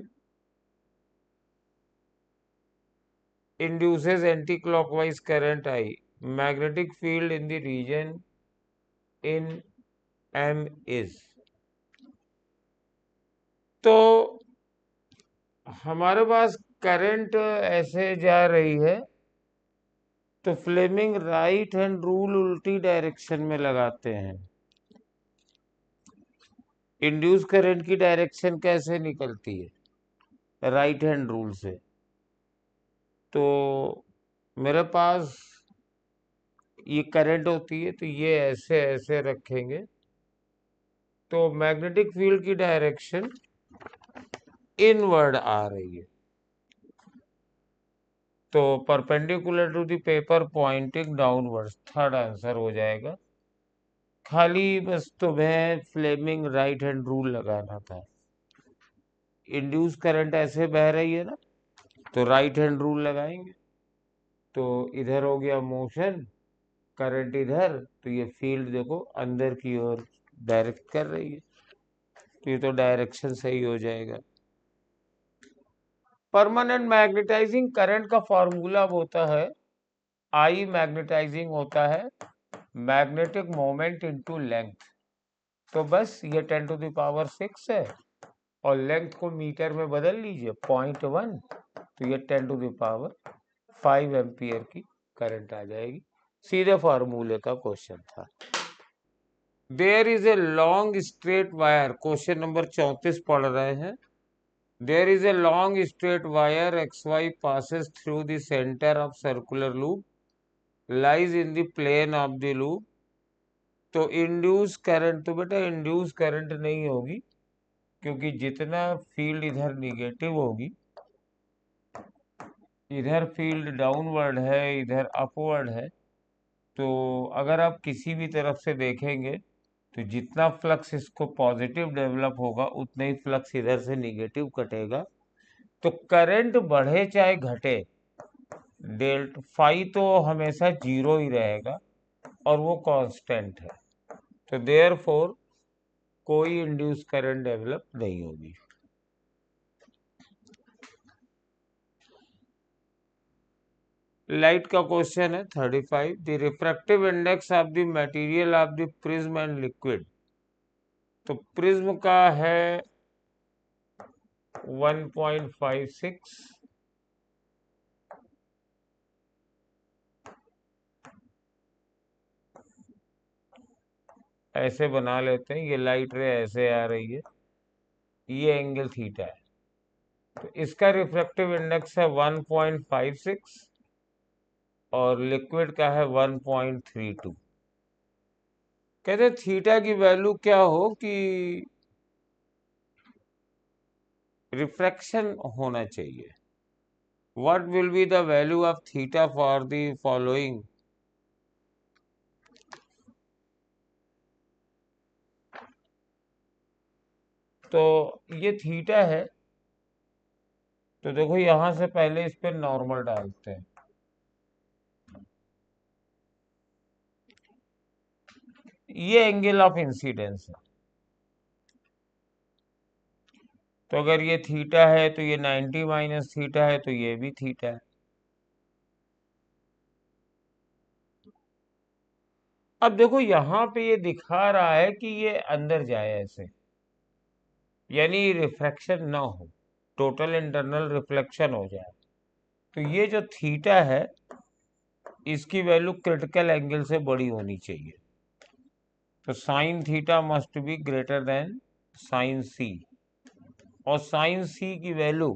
induces anti-clockwise current I. Magnetic field in the region in M is। तो हमारे पास करंट ऐसे जा रही है, तो फ्लेमिंग राइट हैंड रूल उल्टी डायरेक्शन में लगाते हैं। इंड्यूस करंट की डायरेक्शन कैसे निकलती है? राइट हैंड रूल से। तो मेरे पास ये करंट होती है, तो ये ऐसे ऐसे रखेंगे, तो मैग्नेटिक फील्ड की डायरेक्शन इनवर्ड आ रही है, तो perpendicular to the paper pointing downwards, third answer हो जाएगा। खाली बस तुम्हें फ्लेमिंग राइट हैंड रूल लगाना था। इंड्यूस करंट ऐसे बह रही है ना, तो राइट हैंड रूल लगाएंगे, तो इधर हो गया मोशन, करंट इधर, तो ये फील्ड देखो अंदर की ओर डायरेक्ट कर रही है, तो ये तो डायरेक्शन सही हो जाएगा। परमानेंट मैग्नेटाइजिंग करंट का फॉर्मूला होता है I, मैग्नेटाइजिंग होता है मैग्नेटिक मोमेंट इनटू लेंथ। तो बस ये 10 टू द पावर 6 है, और लेंथ को मीटर में बदल लीजिए 0.1, तो ये 10 टू द पावर 5 एम्पियर की करंट आ जाएगी। सीधे फॉर्मूले का क्वेश्चन था। There is a long straight wire, question number 34 पढ़ रहे हैं। There is a long straight wire XY passes through the center of circular loop, lies in the plane of the loop। तो इंड्यूस करंट, तो बेटा इंड्यूस करंट नहीं होगी, क्योंकि जितना फील्ड इधर निगेटिव होगी इधर फील्ड डाउनवर्ड है, इधर अपवर्ड है, तो अगर आप किसी भी तरफ से देखेंगे तो जितना फ्लक्स इसको पॉजिटिव डेवलप होगा उतना ही फ्लक्स इधर से निगेटिव कटेगा। तो करंट बढ़े चाहे घटे, डेल्ट फाई तो हमेशा जीरो ही रहेगा और वो कांस्टेंट है। तो देयरफॉर कोई इंड्यूस करंट डेवलप नहीं होगी। लाइट का क्वेश्चन है 35, the refractive index of the material of the prism and liquid. तो प्रिज्म का है 1.56, ऐसे बना लेते हैं, ये लाइट रे ऐसे आ रही है, ये एंगल थीटा है, तो इसका रिफ्रैक्टिव इंडेक्स है 1.56 और लिक्विड का है 1.32। कहते थीटा की वैल्यू क्या हो कि रिफ्रैक्शन होना चाहिए। What will be the value of theta for the following. तो ये थीटा है, तो देखो यहां से पहले इस पे नॉर्मल डालते हैं। ये एंगल ऑफ इंसिडेंस है, तो अगर ये थीटा है तो ये 90 माइनस थीटा है, तो ये भी थीटा है। अब देखो यहां पे ये दिखा रहा है कि ये अंदर जाए ऐसे, यानी रिफ्रैक्शन ना हो, टोटल इंटरनल रिफ्लेक्शन हो जाए। तो ये जो थीटा है इसकी वैल्यू क्रिटिकल एंगल से बड़ी होनी चाहिए। तो sine theta must be greater than sine c, और साइन सी की वैल्यू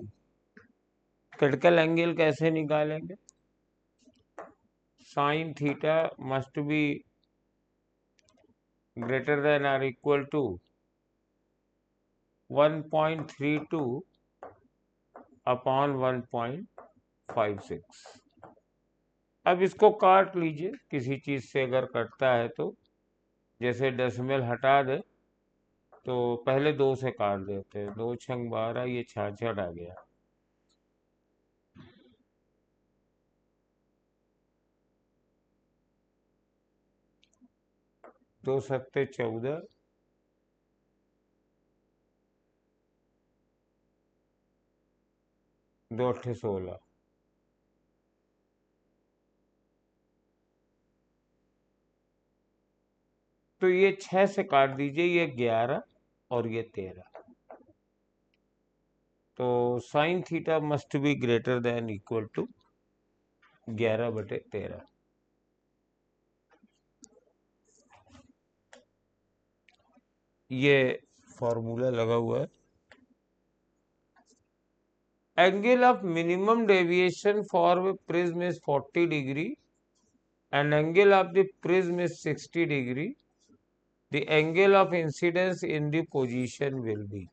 क्रिटिकल एंगल कैसे निकालेंगे। Sine theta must be greater than और इक्वल टू 1.32 अपॉन 1.56। अब इसको काट लीजिए, किसी चीज से अगर कटता है तो, जैसे डेसिमल हटा दे तो पहले 2 से काट देते हैं, 2 छंग 12, ये 66 आ गया। दो सत्ते 14, 2 अट्ठे 16। तो ये 6 से काट दीजिए, ये 11 और ये 13। तो sine theta must be greater than equal to 11/13। ये फॉर्मूला लगा हुआ है। Angle of minimum deviation for prism is 40 degree and angle of the prism is 60 degree. The angle of incidence in the position will be।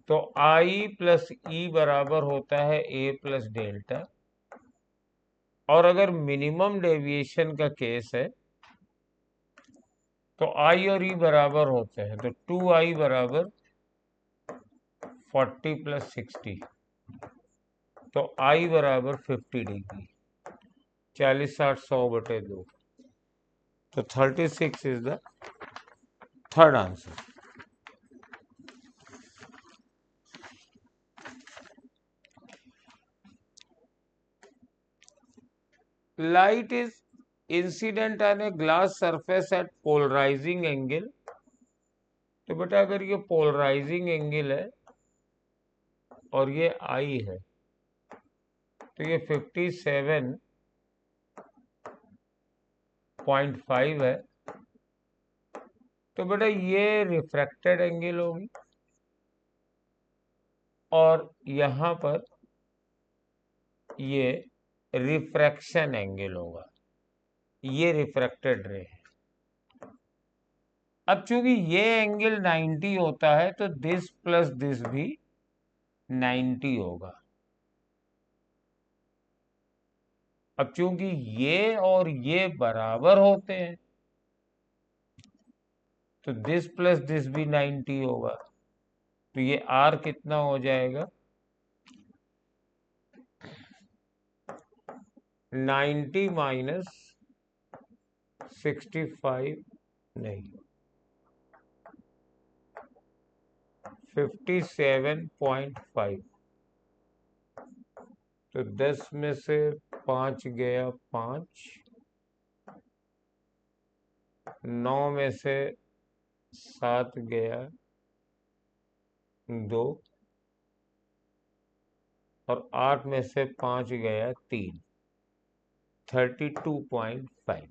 तो I प्लस E बराबर होता है A प्लस डेल्टा, और अगर मिनिमम डेविएशन का केस है तो I और E बराबर होते हैं, तो 2I बराबर 40 प्लस 60, तो I बराबर 50 डिग्री, 40 60 100/2। तो 36 is the third answer. Light is incident on a glass surface at polarizing angle। तो बेटा अगर ये पोलराइजिंग एंगल है और ये आई है, तो ये 57.5 है, तो बेटा ये रिफ्रैक्टेड एंगल होगी, और यहां पर ये रिफ्रैक्शन एंगल होगा, ये रिफ्रैक्टेड रे है। अब चूंकि ये एंगल 90 होता है तो दिस प्लस दिस भी 90 होगा। अब चूंकि ये और ये बराबर होते हैं तो दिस प्लस दिस भी 90 होगा, तो ये R कितना हो जाएगा, 90 माइनस 65, नहीं 57.5। तो 10 में से 5 गया 5, 9 में से 7 गया 2, और 8 में से 5 गया 3, 32.5।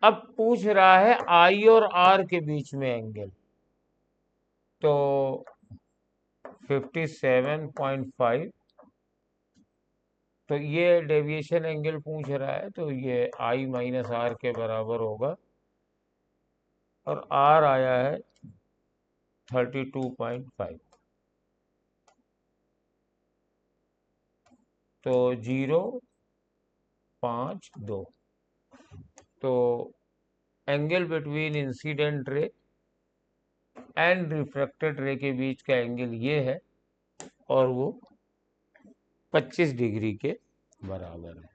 अब पूछ रहा है I और R के बीच में एंगल, तो 57.5, तो ये डेविएशन एंगल पूछ रहा है, तो ये I माइनस R के बराबर होगा, और R आया है 32.5, तो 0.52। तो angle between incident ray and refracted रे के बीच का एंगल ये है, और वो 25 डिग्री के बराबर है।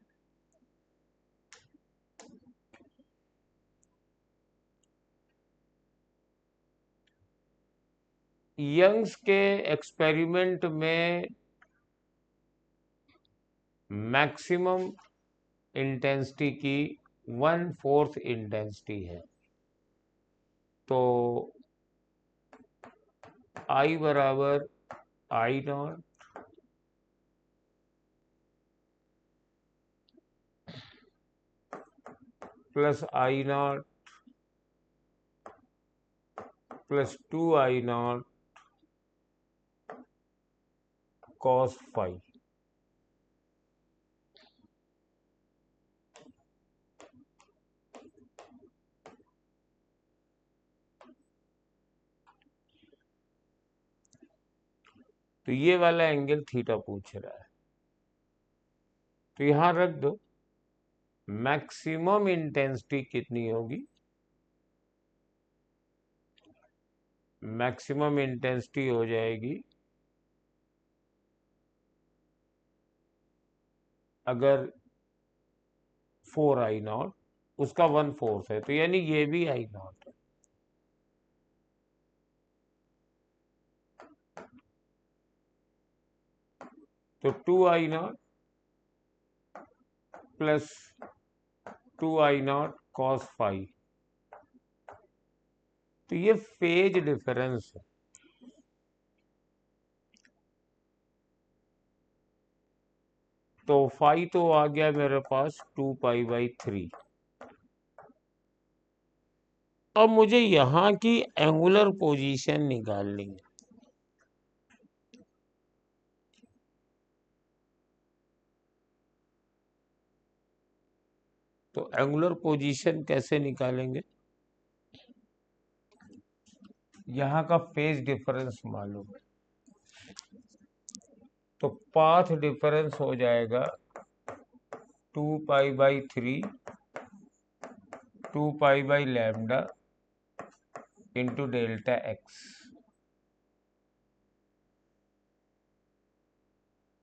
यंग्स के एक्सपेरिमेंट में मैक्सिमम इंटेंसिटी की 1/4 इंटेंसिटी है, तो I बराबर I0 plus I0 plus 2I0 cos phi। तो ये वाला एंगल थीटा पूछ रहा है, तो यहां रख दो मैक्सिमम इंटेंसिटी कितनी होगी, मैक्सिमम इंटेंसिटी हो जाएगी, अगर 4I0 उसका 1/4 है, तो यानी ये भी I0 है, तो 2I0 plus 2I0 cos phi, तो ये फेज डिफरेंस है। तो फाई तो आ गया मेरे पास 2π/3। अब मुझे यहां की एंगुलर पोजीशन निकालनी है, तो एंगुलर पोजीशन कैसे निकालेंगे, यहां का फेज डिफरेंस मालूम है, तो पाथ डिफरेंस हो जाएगा 2π/3 2π/λ इंटू डेल्टा एक्स,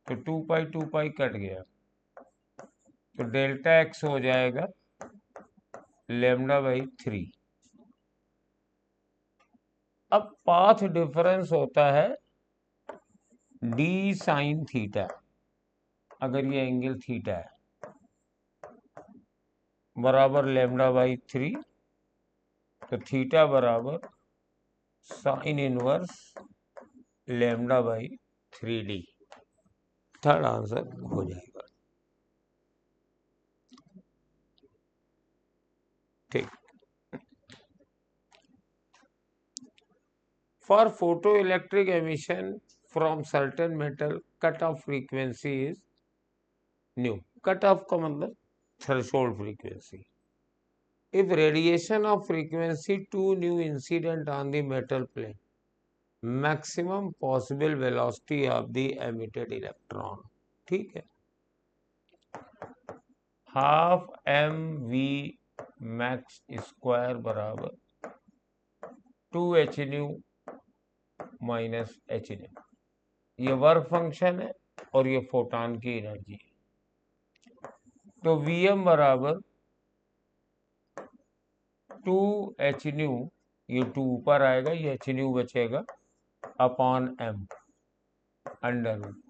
तो 2π कट गया, तो डेल्टा एक्स हो जाएगा λ/3। अब पाथ डिफरेंस होता है d sin थीटा, अगर ये एंगल थीटा है, बराबर λ/3, तो थीटा बराबर sine inverse λ/3d, third answer हो जाएगा। ठीक, for photo electric emission from certain metal cut off frequency is new. Cut off का मतलब threshold frequency. If radiation of frequency 2 new incident on the metal plane maximum possible velocity of the emitted electron, ठीक है। Half m v max square बराबर 2 h nu minus h nu, ये वर्क फंक्शन है और ये फोटॉन की एनर्जी है। तो Vm बराबर 2 h न्यू, ये 2 ऊपर आएगा, ये h न्यू बचेगा अपॉन m अंडर रूट,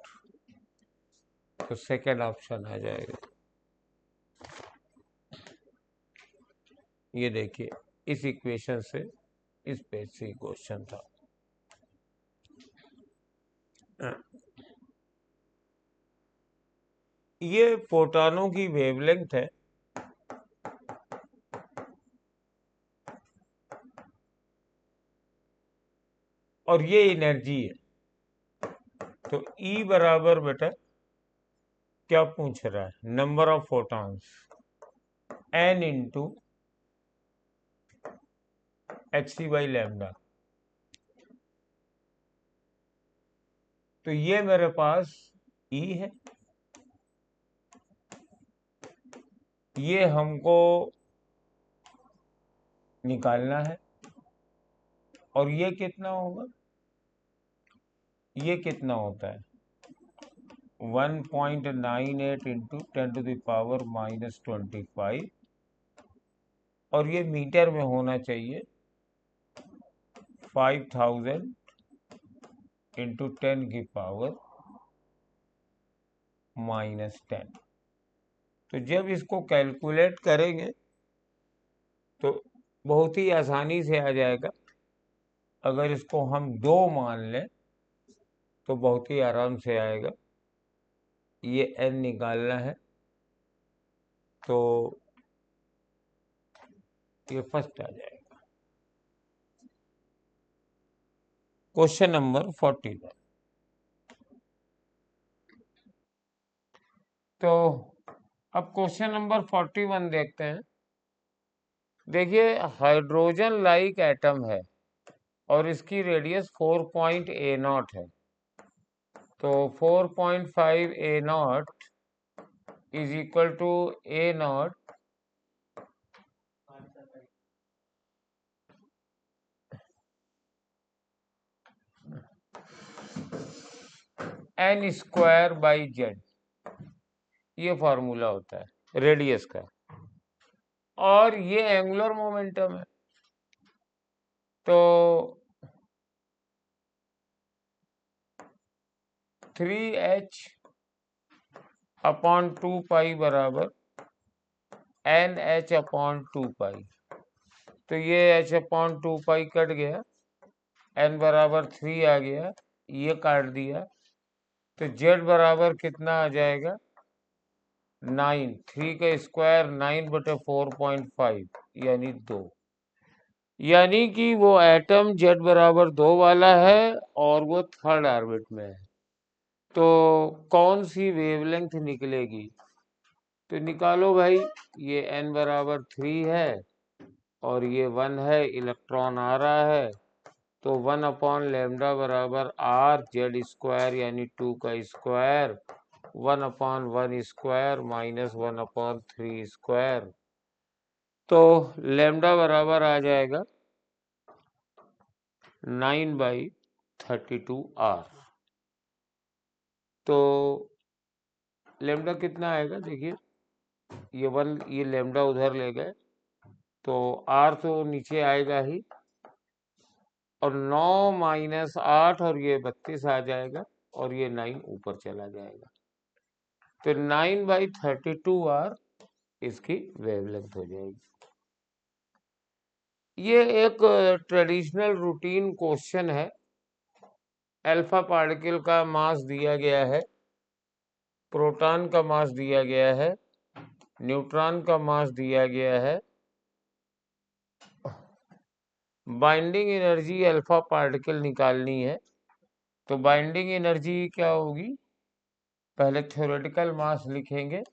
तो सेकेंड ऑप्शन आ जाएगा। ये देखिए इस इक्वेशन से इस पेज से क्वेश्चन था। ये फोटॉनों की वेवलेंथ है, और ये एनर्जी है। तो E बराबर बेटा क्या पूछ रहा है, number of photons n into hc by lambda. तो ये मेरे पास E है, ये हमको निकालना है, और ये कितना होगा, ये कितना होता है 1.98 इंटू 10⁻⁻25, और ये मीटर में होना चाहिए 5000 इंटू 10⁻−10। तो जब इसको कैलकुलेट करेंगे तो बहुत ही आसानी से आ जाएगा। अगर इसको हम 2 मान लें तो बहुत ही आराम से आएगा। ये n निकालना है, तो ये फर्स्ट आ जाएगा। Question number 41। तो अब क्वेश्चन नंबर 41 देखते हैं। देखिए हाइड्रोजन लाइक एटम है और इसकी रेडियस 4.a0 है। तो 4.5 a0 is equal to a0 n square by z, ये फॉर्मूला होता है रेडियस का, और ये एंगुलर मोमेंटम है। तो 3h अपॉन 2 पाई बराबर NH अपॉन 2 पाई। तो ये h अपॉन 2 पाई कट गया, n बराबर 3 आ गया, ये काट दिया, तो z बराबर कितना आ जाएगा 9। 3 का स्क्वायर 9/4.5 यानी 2। यानी कि वो एटम z बराबर 2 वाला है और वो थर्ड ऑर्बिट में है। तो कौन सी वेवलेंथ निकलेगी, तो निकालो भाई। ये n बराबर 3 है और ये 1 है, इलेक्ट्रॉन आ रहा है, तो 1 अपॉन लैम्डा बराबर r जेड स्क्वायर यानी 2 का square 1 upon 1 square minus 1 upon 3 square. तो लैम्डा बराबर आ जाएगा 9/32r। तो लैम्डा कितना आएगा, देखिए ये 1, ये लैम्डा उधर ले गए, तो r तो नीचे आएगा ही, और 9 माइनस 8 और ये 32 आ जाएगा, और ये 9 ऊपर चला जाएगा। तो 9/32r इसकी वेवलेंथ हो जाएगी। ये एक ट्रेडिशनल रूटीन क्वेश्चन है। अल्फा पार्टिकल का मास दिया गया है, प्रोटॉन का मास दिया गया है, न्यूट्रॉन का मास दिया गया है, बाइंडिंग एनर्जी अल्फा पार्टिकल निकालनी है। तो बाइंडिंग एनर्जी क्या होगी, पहले थ्योरेटिकल मास लिखेंगे,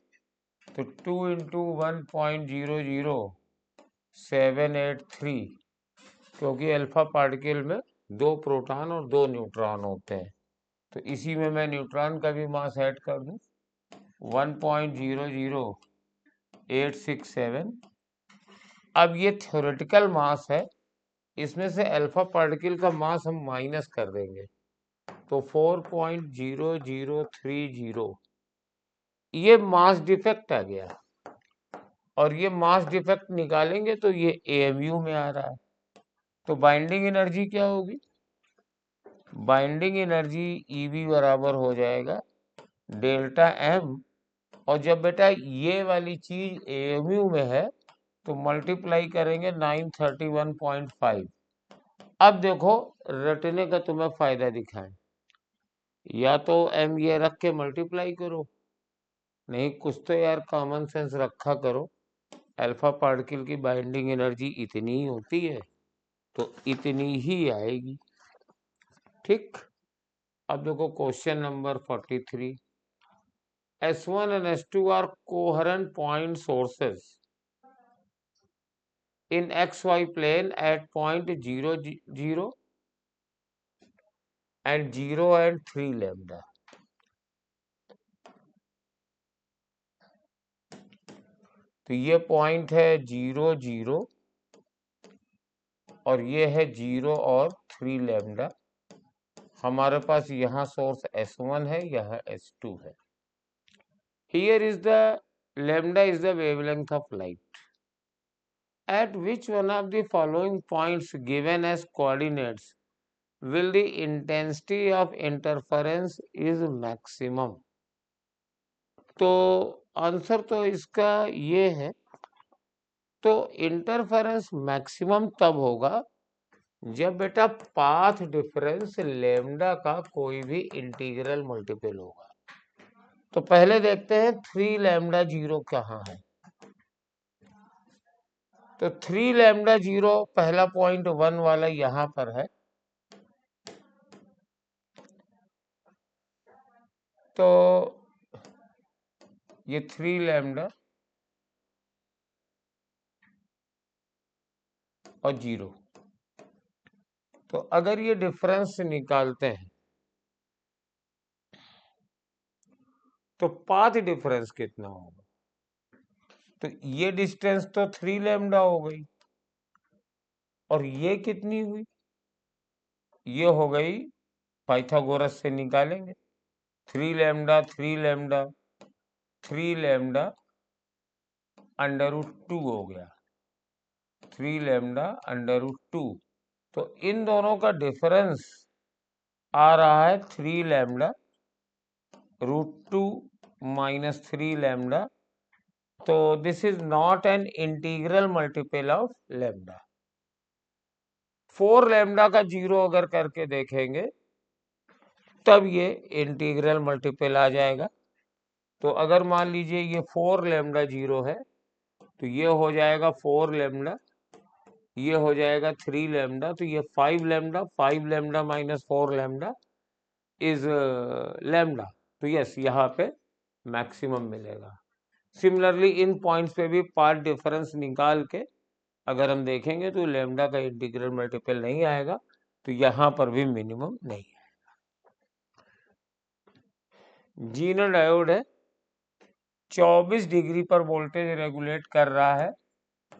तो 2 इंटू 1.00783, क्योंकि अल्फा पार्टिकल में 2 प्रोटॉन और 2 न्यूट्रॉन होते हैं। तो इसी में मैं न्यूट्रॉन का भी मास ऐड कर दूं, 1.00867। अब ये थ्योरेटिकल मास है, इसमें से अल्फा पार्टिकल का मास हम माइनस कर देंगे, तो 4.0030 ये मास डिफेक्ट आ गया। और ये मास डिफेक्ट निकालेंगे तो ये AMU में आ रहा है। तो बाइंडिंग एनर्जी क्या होगी? बाइंडिंग एनर्जी EB बराबर हो जाएगा डेल्टा M, और जब बेटा ये वाली चीज AMU में है तो मल्टीप्लाई करेंगे 931.5। अब देखो रटने का तुम्हें फायदा दिखाएं, या तो M ये रख के मल्टीप्लाई करो, नहीं कुछ तो यार कॉमन सेंस रखा करो। अल्फा पार्टिकल की बाइंडिंग एनर्जी इतनी ही होती है तो इतनी ही आएगी, ठीक। अब देखो question number 43, S1 and S2 are coherent point sources in XY plane at point 0, 0 and 0 and 3 lambda। तो ये पॉइंट है 0, 0 और ये है 0 और 3 लैम्डा। हमारे पास यहाँ सोर्स S1 है, यहाँ S2 है। Here is the lambda is the wavelength of light. At which one of the following points given as coordinates will the intensity of interference is maximum? तो आंसर तो इसका ये है, तो इंटरफेरेंस मैक्सिमम तब होगा जब बेटा पाथ डिफरेंस लेमडा का कोई भी इंटीग्रल मल्टीपल होगा। तो पहले देखते हैं 3 लैम्डा 0 कहाँ है। तो 3 लैम्डा 0 पहला पॉइंट 1 वाला यहां पर है। तो ये 3 लैम्डा और 0, तो अगर ये डिफरेंस निकालते हैं तो पाथ डिफरेंस कितना होगा? तो ये डिस्टेंस तो 3 लैम्डा हो गई, और ये कितनी हुई? ये हो गई, पाइथागोरस से निकालेंगे, 3 लैम्डा 3 लैम्डा 3 लैम्डा √2 हो गया, 3 लैम्डा √2। तो इन दोनों का डिफरेंस आ रहा है 3 लैम्डा √2 माइनस 3 लैम्डा। तो this is not an integral multiple of lambda. 4 lambda का 0 अगर करके देखेंगे तब ये इंटीग्रल मल्टीपल आ जाएगा। तो अगर मान लीजिए ये 4 लैम्डा 0 है तो ये हो जाएगा 4 लैम्डा, ये हो जाएगा 3 लैम्डा, तो ये 5 lambda, 5 lambda minus 4 lambda is lambda. तो यस, यहाँ पे मैक्सिमम मिलेगा। सिमिलरली इन पॉइंट्स पे भी पार्ट डिफरेंस निकाल के अगर हम देखेंगे तो लैम्डा का इंटीग्रल मल्टीपल नहीं आएगा, तो यहाँ पर भी मिनिमम नहीं है। जीनर डायोड है, 24 डिग्री पर वोल्टेज रेगुलेट कर रहा है,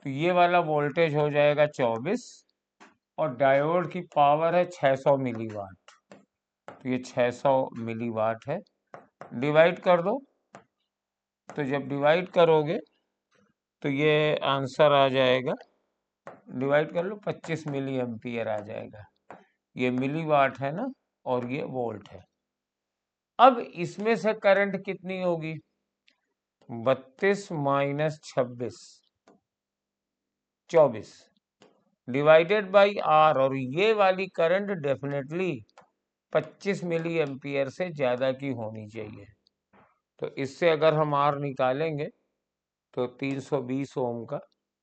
तो ये वाला वोल्टेज हो जाएगा 24, और डायोड की पावर है 600 मिलीवाट, तो ये 600 मिलीवाट है। डिवाइड कर दो, तो जब डिवाइड करोगे तो ये आंसर आ जाएगा, डिवाइड कर लो, 25 मिली एम्पियर आ जाएगा। ये मिलीवाट है ना, और ये वोल्ट है। अब इसमें से करंट कितनी होगी? 32 माइनस 26, 24 डिवाइडेड बाई R, और ये वाली करंट डेफिनेटली 25 मिली एम्पियर से ज्यादा की होनी चाहिए। तो इससे अगर हम R निकालेंगे तो 320 ओम का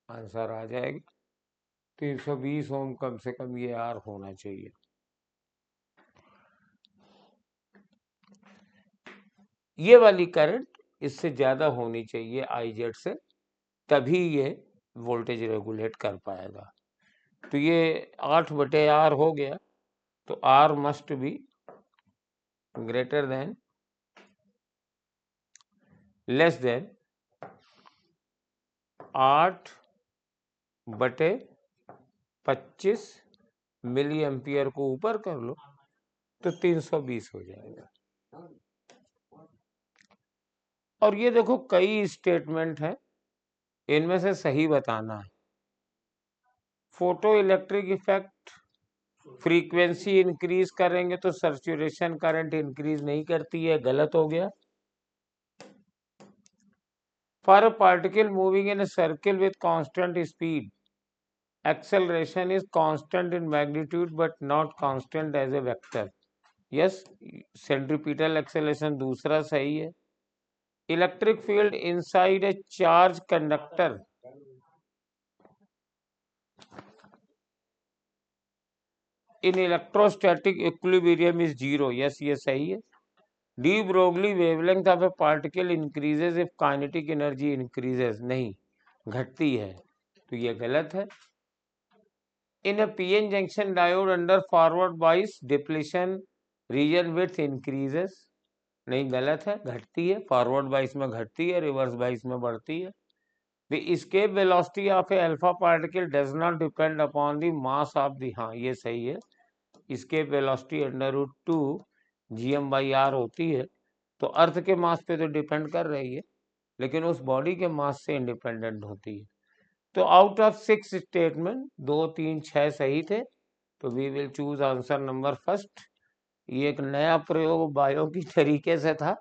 आंसर आ जाएगा। 320 ओम कम से कम ये R होना चाहिए। ये वाली करंट इससे ज्यादा होनी चाहिए IZ से, तभी ये वोल्टेज रेगुलेट कर पाएगा। तो ये 8/R हो गया, तो R must be greater than less than 8/25 milliampere को ऊपर कर लो तो 320 हो जाएगा। और ये देखो कई स्टेटमेंट है, इनमें से सही बताना है। Photo electric effect, frequency increase करेंगे तो सैचुरेशन करंट इंक्रीज नहीं करती है, गलत हो गया। For a particle moving in a circle with constant speed, acceleration is constant in magnitude but not constant as a vector. Yes, centripetal acceleration दूसरा सही है। Electric field inside a charged conductor in electrostatic equilibrium is 0. Yes, ये सही है। De Broglie wavelength of a particle increases if kinetic energy increases. नहीं, घटती है, तो ये गलत है। In a PN junction diode under forward bias depletion region width increases. नहीं, गलत है, घटती है। फॉरवर्ड बाइस में घटती है, रिवर्स बाइस में बढ़ती है। The escape velocity of a alpha particle does not depend upon the mass of the, हाँ ये सही है। escape velocity √2 gm/r होती है, तो अर्थ के मास पे तो डिपेंड कर रही है, लेकिन उस बॉडी के मास से इंडिपेंडेंट होती है। तो आउट ऑफ 6 स्टेटमेंट 2, 3, 6 सही थे, तो we will choose answer number first. ये एक नया प्रयोग बायो की तरीके से था,